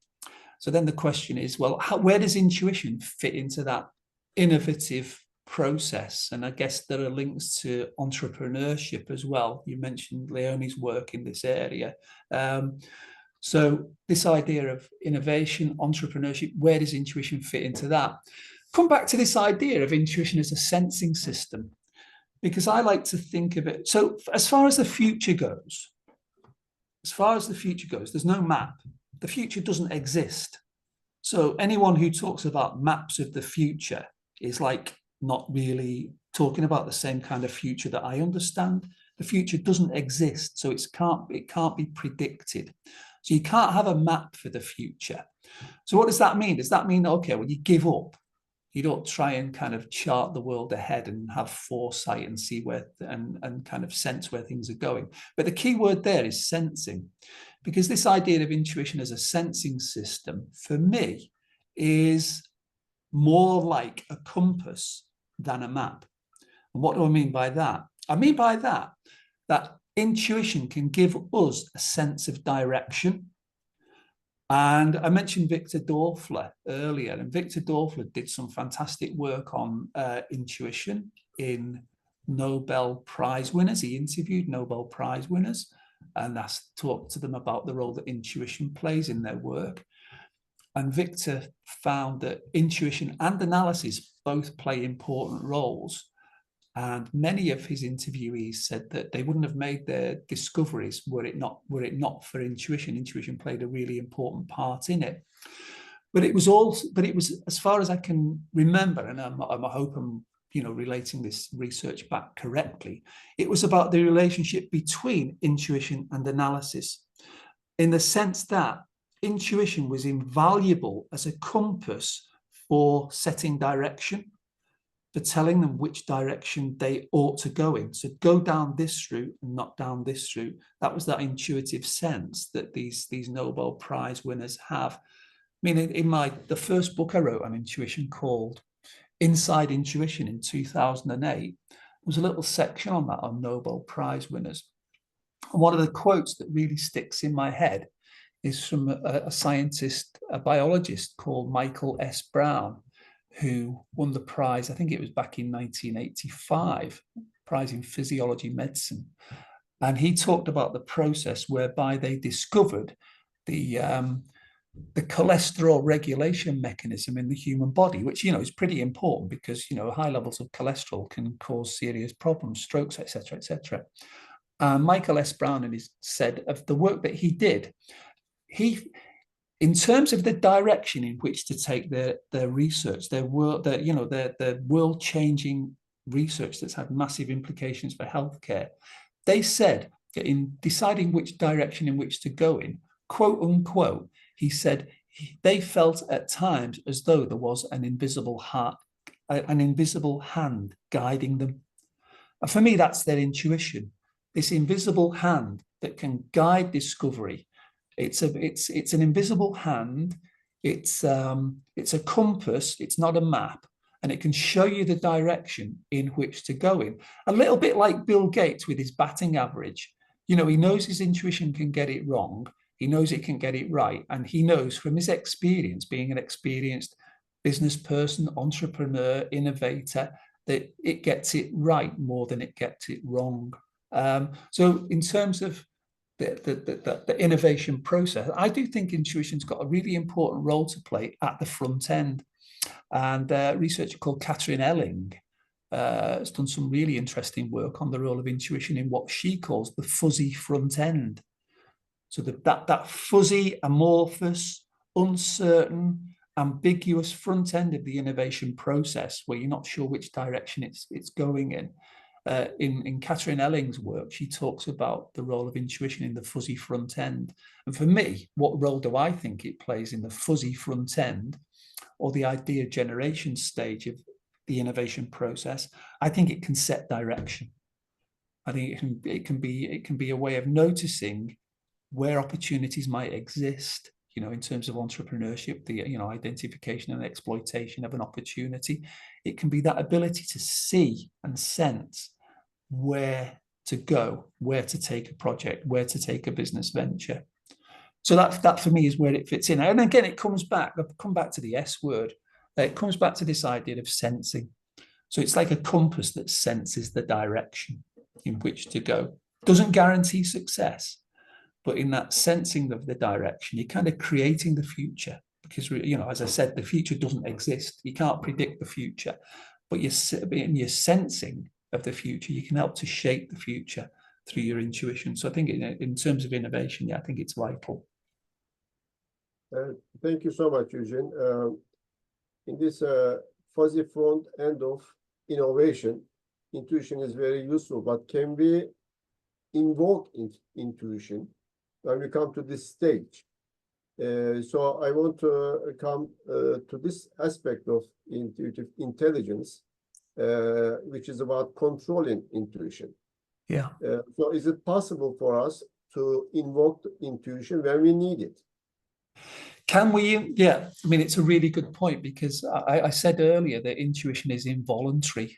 So then the question is, well, where does intuition fit into that innovative process? And I guess there are links to entrepreneurship as well. You mentioned Leonie's work in this area. So this idea of innovation, entrepreneurship, where does intuition fit into that? Come back to this idea of intuition as a sensing system, because I like to think of it. So as far as the future goes, there's no map. The future doesn't exist. So anyone who talks about maps of the future is like not really talking about the same kind of future that I understand. The future doesn't exist, so it can't be predicted. So you can't have a map for the future. So what does that mean? Does that mean, okay, well, you give up? You don't try and kind of chart the world ahead and have foresight and see where and kind of sense where things are going. But the key word there is sensing, because this idea of intuition as a sensing system, for me, is more like a compass than a map. And what do I mean by that? I mean by that intuition can give us a sense of direction. And I mentioned Victor Dorfler earlier, and Victor Dorfler did some fantastic work on intuition in Nobel Prize winners. He interviewed Nobel Prize winners and talked to them about the role that intuition plays in their work. And Victor found that intuition and analysis both play important roles. And many of his interviewees said that they wouldn't have made their discoveries were it not for intuition. Intuition played a really important part in it. But it was, as far as I can remember, and I hope I'm relating this research back correctly, it was about the relationship between intuition and analysis, in the sense that intuition was invaluable as a compass for setting direction, for telling them which direction they ought to go in. So go down this route and not down this route. That was that intuitive sense that these Nobel Prize winners have. I mean, in the first book I wrote on intuition, called Inside Intuition, in 2008, there was a little section on that, on Nobel Prize winners. And one of the quotes that really sticks in my head is from a scientist, a biologist called Michael S. Brown, who won the prize, I think it was back in 1985, prize in physiology medicine. And he talked about the process whereby they discovered the cholesterol regulation mechanism in the human body, which, is pretty important because, high levels of cholesterol can cause serious problems, strokes, etc., etc. Michael S. Brown said of the work that he did, in terms of the direction in which to take their research, their world-changing research that's had massive implications for healthcare, they said that in deciding which direction in which to go in, quote unquote, he said they felt at times as though there was an invisible hand guiding them. And for me, that's their intuition, this invisible hand that can guide discovery. It's an invisible hand. It's a compass. It's not a map, and it can show you the direction in which to go in. A little bit like Bill Gates with his batting average. He knows his intuition can get it wrong. He knows it can get it right, and he knows from his experience, being an experienced business person, entrepreneur, innovator, that it gets it right more than it gets it wrong. So in terms of the innovation process, I do think intuition's got a really important role to play at the front end. And a researcher called Catherine Elling has done some really interesting work on the role of intuition in what she calls the fuzzy front end. So that fuzzy, amorphous, uncertain, ambiguous front end of the innovation process, where you're not sure which direction it's going in. In Catherine Elling's work, she talks about the role of intuition in the fuzzy front end. And for me, what role do I think it plays in the fuzzy front end, or the idea generation stage of the innovation process? I think it can set direction. I think it can be a way of noticing where opportunities might exist in terms of entrepreneurship, the, identification and exploitation of an opportunity. It can be that ability to see and sense where to go, where to take a project, where to take a business venture. So that for me is where it fits in. And again, I've come back to the S word. It comes back to this idea of sensing. So it's like a compass that senses the direction in which to go. Doesn't guarantee success, but in that sensing of the direction, you're kind of creating the future. Because, as I said, the future doesn't exist. You can't predict the future, but you're sensing of the future. You can help to shape the future through your intuition. So I think in terms of innovation, yeah, I think it's vital. Thank you so much, Eugene. In this fuzzy front end of innovation, intuition is very useful, but can we invoke intuition when we come to this stage? So I want to come to this aspect of intuitive intelligence, which is about controlling intuition. Yeah. So is it possible for us to invoke intuition when we need it? Can we? Yeah, I mean, it's a really good point, because I said earlier that intuition is involuntary.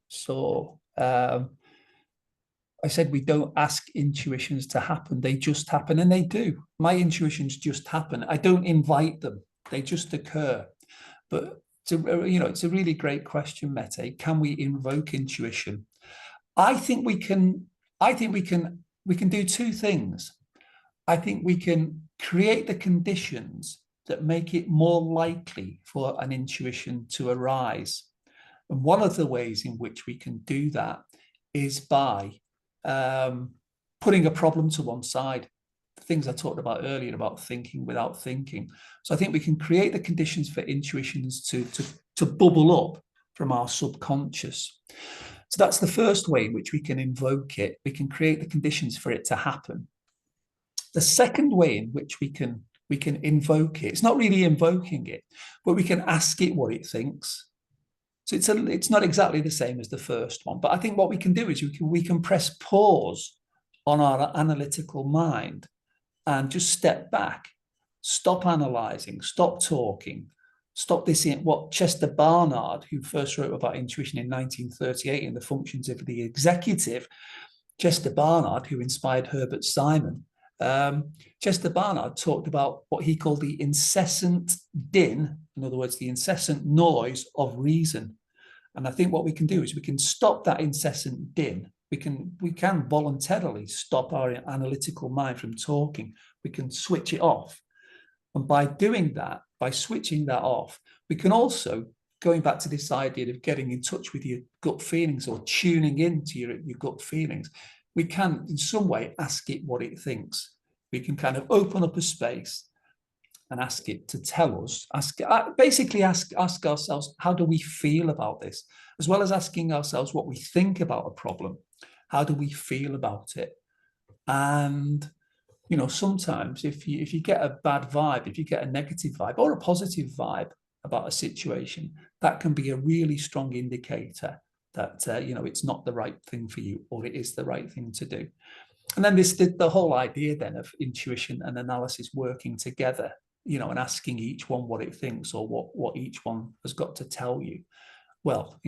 So I said we don't ask intuitions to happen. They just happen, and they do. My intuitions just happen. I don't invite them. They just occur. But, it's a really great question, Mete. Can we invoke intuition? I think we can do two things. I think we can create the conditions that make it more likely for an intuition to arise. And one of the ways in which we can do that is by putting a problem to one side. The things I talked about earlier about thinking without thinking. So I think we can create the conditions for intuitions to bubble up from our subconscious. So that's the first way in which we can invoke it. We can create the conditions for it to happen. The second way in which we can invoke it, it's not really invoking it, but we can ask it what it thinks. So it's not exactly the same as the first one, but I think what we can do is we can press pause on our analytical mind and just step back, stop analyzing, stop talking, stop this in what Chester Barnard, who first wrote about intuition in 1938 in The Functions of the Executive, Chester Barnard, who inspired Herbert Simon, Chester Barnard talked about what he called the incessant din, in other words, the incessant noise of reason. And I think what we can do is we can stop that incessant din. We can voluntarily stop our analytical mind from talking. We can switch it off. And by doing that, by switching that off, we can also, going back to this idea of getting in touch with your gut feelings or tuning into your gut feelings, we can in some way ask it what it thinks. We can kind of open up a space and ask it to tell us, basically ask ourselves, how do we feel about this? As well as asking ourselves what we think about a problem, how do we feel about it? And, sometimes if you get a bad vibe, if you get a negative vibe or a positive vibe about a situation, that can be a really strong indicator that, it's not the right thing for you, or it is the right thing to do. And then the whole idea then of intuition and analysis working together, and asking each one what it thinks or what each one has got to tell you. Well,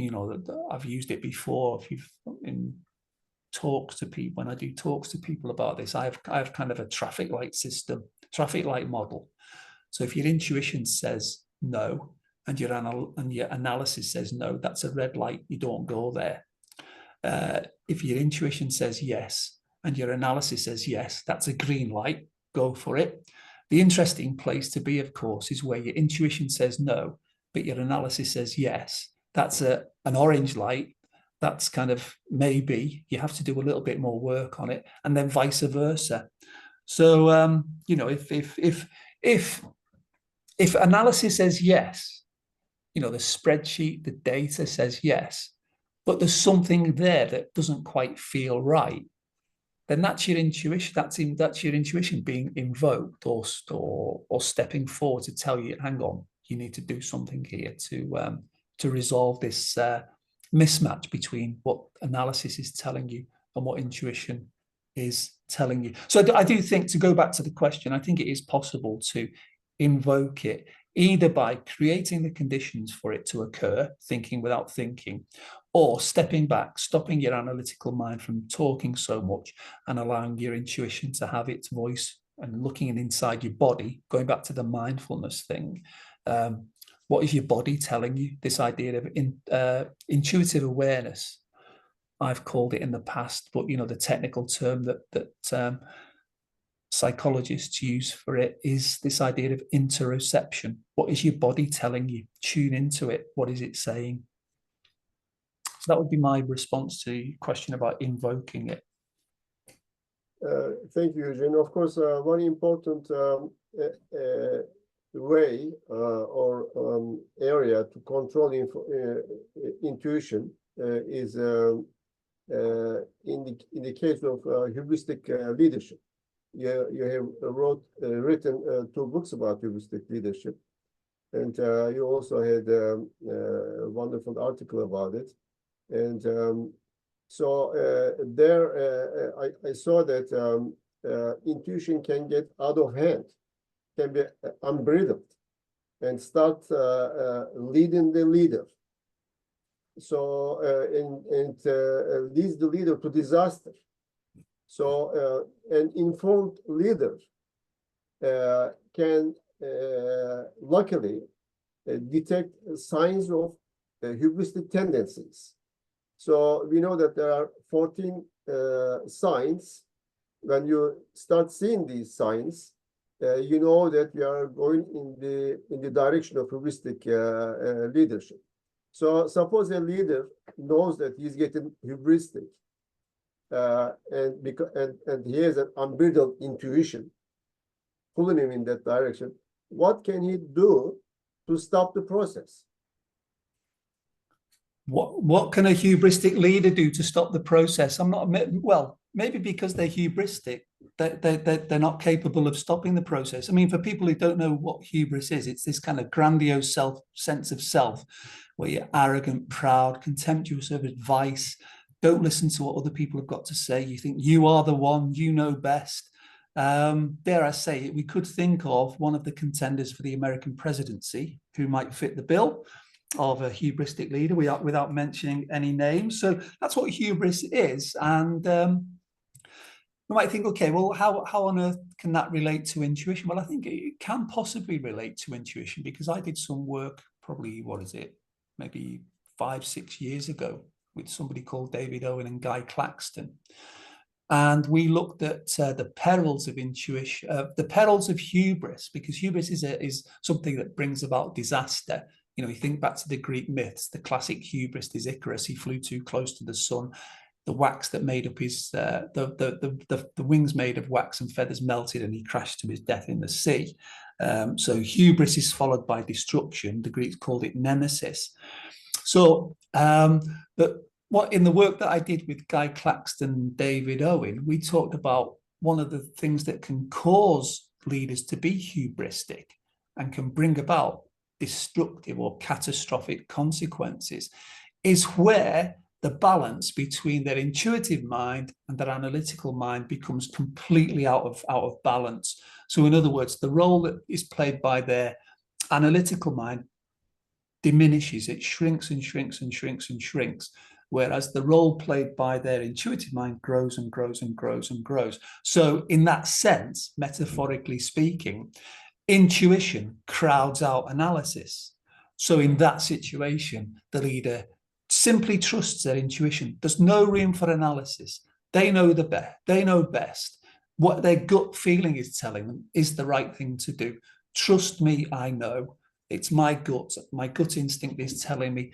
I've used it before. If you've in talks to people, when I do talks to people about this, I have kind of a traffic light model. So if your intuition says no, and your analysis says no, that's a red light. You don't go there. If your intuition says yes, and your analysis says yes, that's a green light. Go for it. The interesting place to be, of course, is where your intuition says no, but your analysis says yes. That's an orange light. That's kind of maybe. You have to do a little bit more work on it, and then vice versa. So if analysis says yes, the spreadsheet, the data says yes, but there's something there that doesn't quite feel right, then that's your intuition. That's your intuition being invoked or stepping forward to tell you, hang on, you need to do something here to resolve this mismatch between what analysis is telling you and what intuition is telling you. So I do think, to go back to the question, I think it is possible to invoke it, either by creating the conditions for it to occur, thinking without thinking, or stepping back, stopping your analytical mind from talking so much and allowing your intuition to have its voice and looking inside your body, going back to the mindfulness thing. What is your body telling you? This idea of intuitive awareness, I've called it in the past, but the technical term that psychologists use for it is this idea of interoception. What is your body telling you? Tune into it. What is it saying? So that would be my response to your question about invoking it. Thank you, Eugene. Of course, one important way or area to control intuition is in the case of hubristic leadership. You have written 2 books about hubristic leadership, and you also had a wonderful article about it. And so there, I saw that intuition can get out of hand, can be unbridled, and start leading the leader. So and leads the leader to disaster. So an informed leader can luckily detect signs of hubristic tendencies. So we know that there are 14 signs. When you start seeing these signs, you know that we are going in the direction of hubristic leadership. So suppose a leader knows that he's getting hubristic, and he has an unbridled intuition pulling him in that direction. What can he do to stop the process? What can a hubristic leader do to stop the process? Well, maybe because they're hubristic, they're not capable of stopping the process. I mean, for people who don't know what hubris is, it's this kind of grandiose sense of self, where you're arrogant, proud, contemptuous of advice, don't listen to what other people have got to say. You think you are the one, you know best. Dare I say it, we could think of one of the contenders for the American presidency who might fit the bill of a hubristic leader without mentioning any names. So that's what hubris is. And we might think, okay, well, how on earth can that relate to intuition? Well, I think it can possibly relate to intuition, because I did some work probably, maybe 5-6 years ago with somebody called David Owen and Guy Claxton. And we looked at the perils of intuition, the perils of hubris, because hubris is something that brings about disaster. You think back to the Greek myths, the classic hubris is Icarus. He flew too close to the sun. The wax that made up his, the wings made of wax and feathers melted, and he crashed to his death in the sea. So hubris is followed by destruction. The Greeks called it nemesis. So, but what in the work that I did with Guy Claxton and David Owen, we talked about one of the things that can cause leaders to be hubristic and can bring about destructive or catastrophic consequences is where the balance between their intuitive mind and their analytical mind becomes completely out of balance. So in other words, the role that is played by their analytical mind diminishes, it shrinks and shrinks and shrinks and shrinks, whereas the role played by their intuitive mind grows and grows and grows and grows. So in that sense, metaphorically speaking, intuition crowds out analysis. So in that situation, the leader simply trusts their intuition. There's no room for analysis. They know the best. They know best. What their gut feeling is telling them is the right thing to do. Trust me, I know. It's my gut. My gut instinct is telling me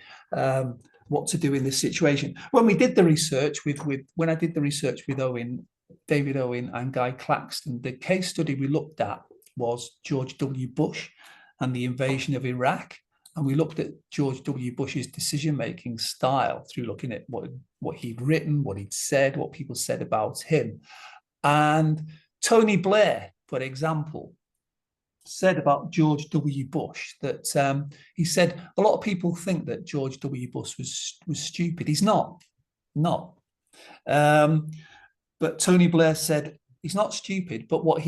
what to do in this situation. When we did the research when I did the research with David Owen and Guy Claxton, the case study we looked at was George W. Bush and the invasion of Iraq. And we looked at George W. Bush's decision-making style through looking at what he'd written, what he'd said, what people said about him. And Tony Blair, for example, said about George W. Bush that he said a lot of people think that George W. Bush was stupid. He's not. But Tony Blair said He's not stupid, but what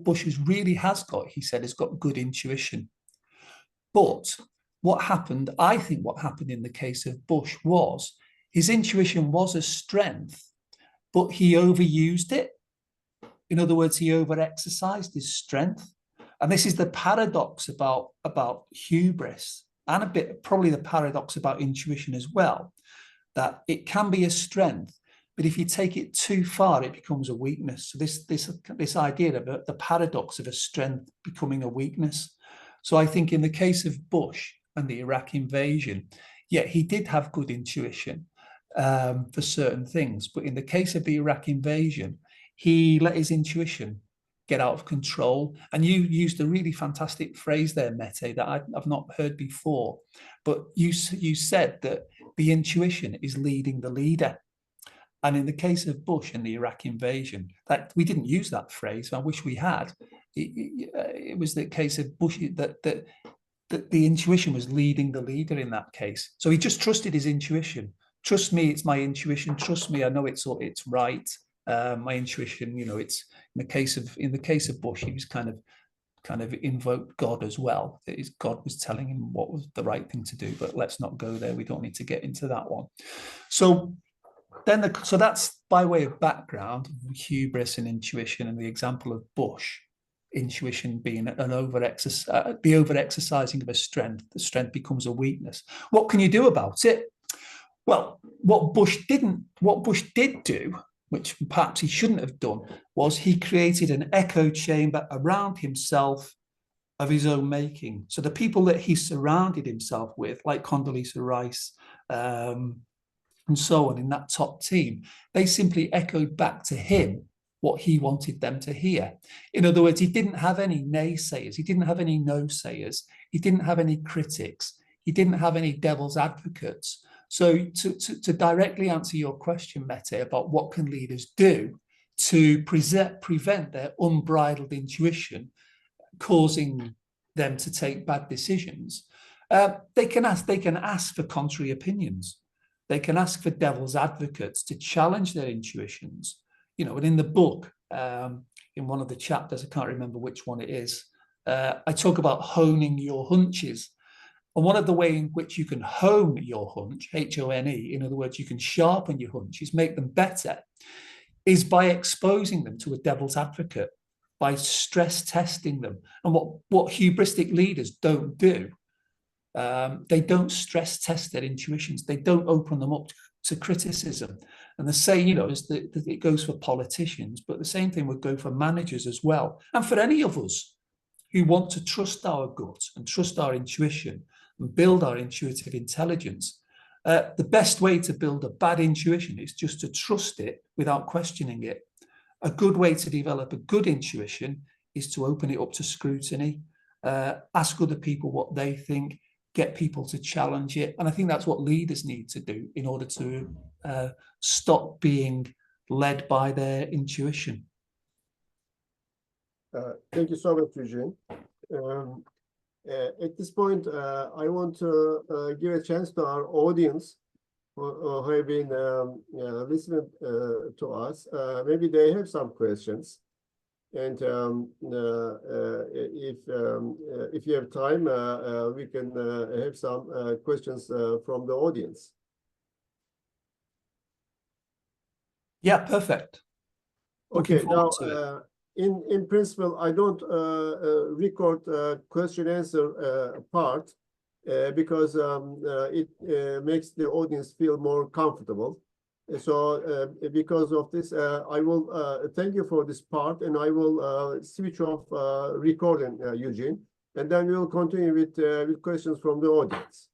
Bush really has got, he said, has got good intuition. But what happened, I think what happened in the case of Bush was his intuition was a strength, but he overused it. In other words, he overexercised his strength. And this is the paradox about hubris, and a bit probably the paradox about intuition as well, that it can be a strength, but if you take it too far, it becomes a weakness. So this idea of the paradox of a strength becoming a weakness. So I think in the case of Bush and the Iraq invasion, yeah, he did have good intuition for certain things. But in the case of the Iraq invasion, he let his intuition get out of control. And you used a really fantastic phrase there, Mete, that I've not heard before. But you said that the intuition is leading the leader. And in the case of Bush and the Iraq invasion, that we didn't use that phrase. I wish we had. It was the case of Bush that the intuition was leading the leader in that case. So he just trusted his intuition. Trust me, it's my intuition. Trust me, I know it's right. My intuition, it's in the case of Bush, he was kind of invoked God as well. God was telling him what was the right thing to do. But let's not go there. We don't need to get into that one. So that's by way of background, hubris and intuition, and the example of Bush, intuition being the overexercising of a strength. The strength becomes a weakness. What can you do about it? Well, what Bush did do, which perhaps he shouldn't have done, was he created an echo chamber around himself of his own making. So the people that he surrounded himself with, like Condoleezza Rice, and so on, in that top team, they simply echoed back to him what he wanted them to hear. In other words, he didn't have any naysayers. He didn't have any no-sayers. He didn't have any critics. He didn't have any devil's advocates. So to directly answer your question, Mete, about what can leaders do to prevent their unbridled intuition causing them to take bad decisions, they can ask for contrary opinions. They can ask for devil's advocates to challenge their intuitions. And in the book, in one of the chapters, I can't remember which one it is, I talk about honing your hunches. And one of the ways in which you can hone your hunch, H-O-N-E, in other words, you can sharpen your hunches, make them better, is by exposing them to a devil's advocate, by stress testing them. And what hubristic leaders don't do, they don't stress test their intuitions. They don't open them up to criticism. And the same, is that it goes for politicians, but the same thing would go for managers as well. And for any of us who want to trust our gut and trust our intuition and build our intuitive intelligence, the best way to build a bad intuition is just to trust it without questioning it. A good way to develop a good intuition is to open it up to scrutiny, ask other people what they think, get people to challenge it. And I think that's what leaders need to do in order to stop being led by their intuition. Thank you so much, Eugene. At this point, I want to give a chance to our audience who have been listening to us. Maybe they have some questions. And if you have time, we can have some questions from the audience. Yeah, perfect. Okay, now in principle, I don't record question answer part because it makes the audience feel more comfortable. So because of this, I will thank you for this part, and I will switch off recording, Eugene, and then we will continue with questions from the audience.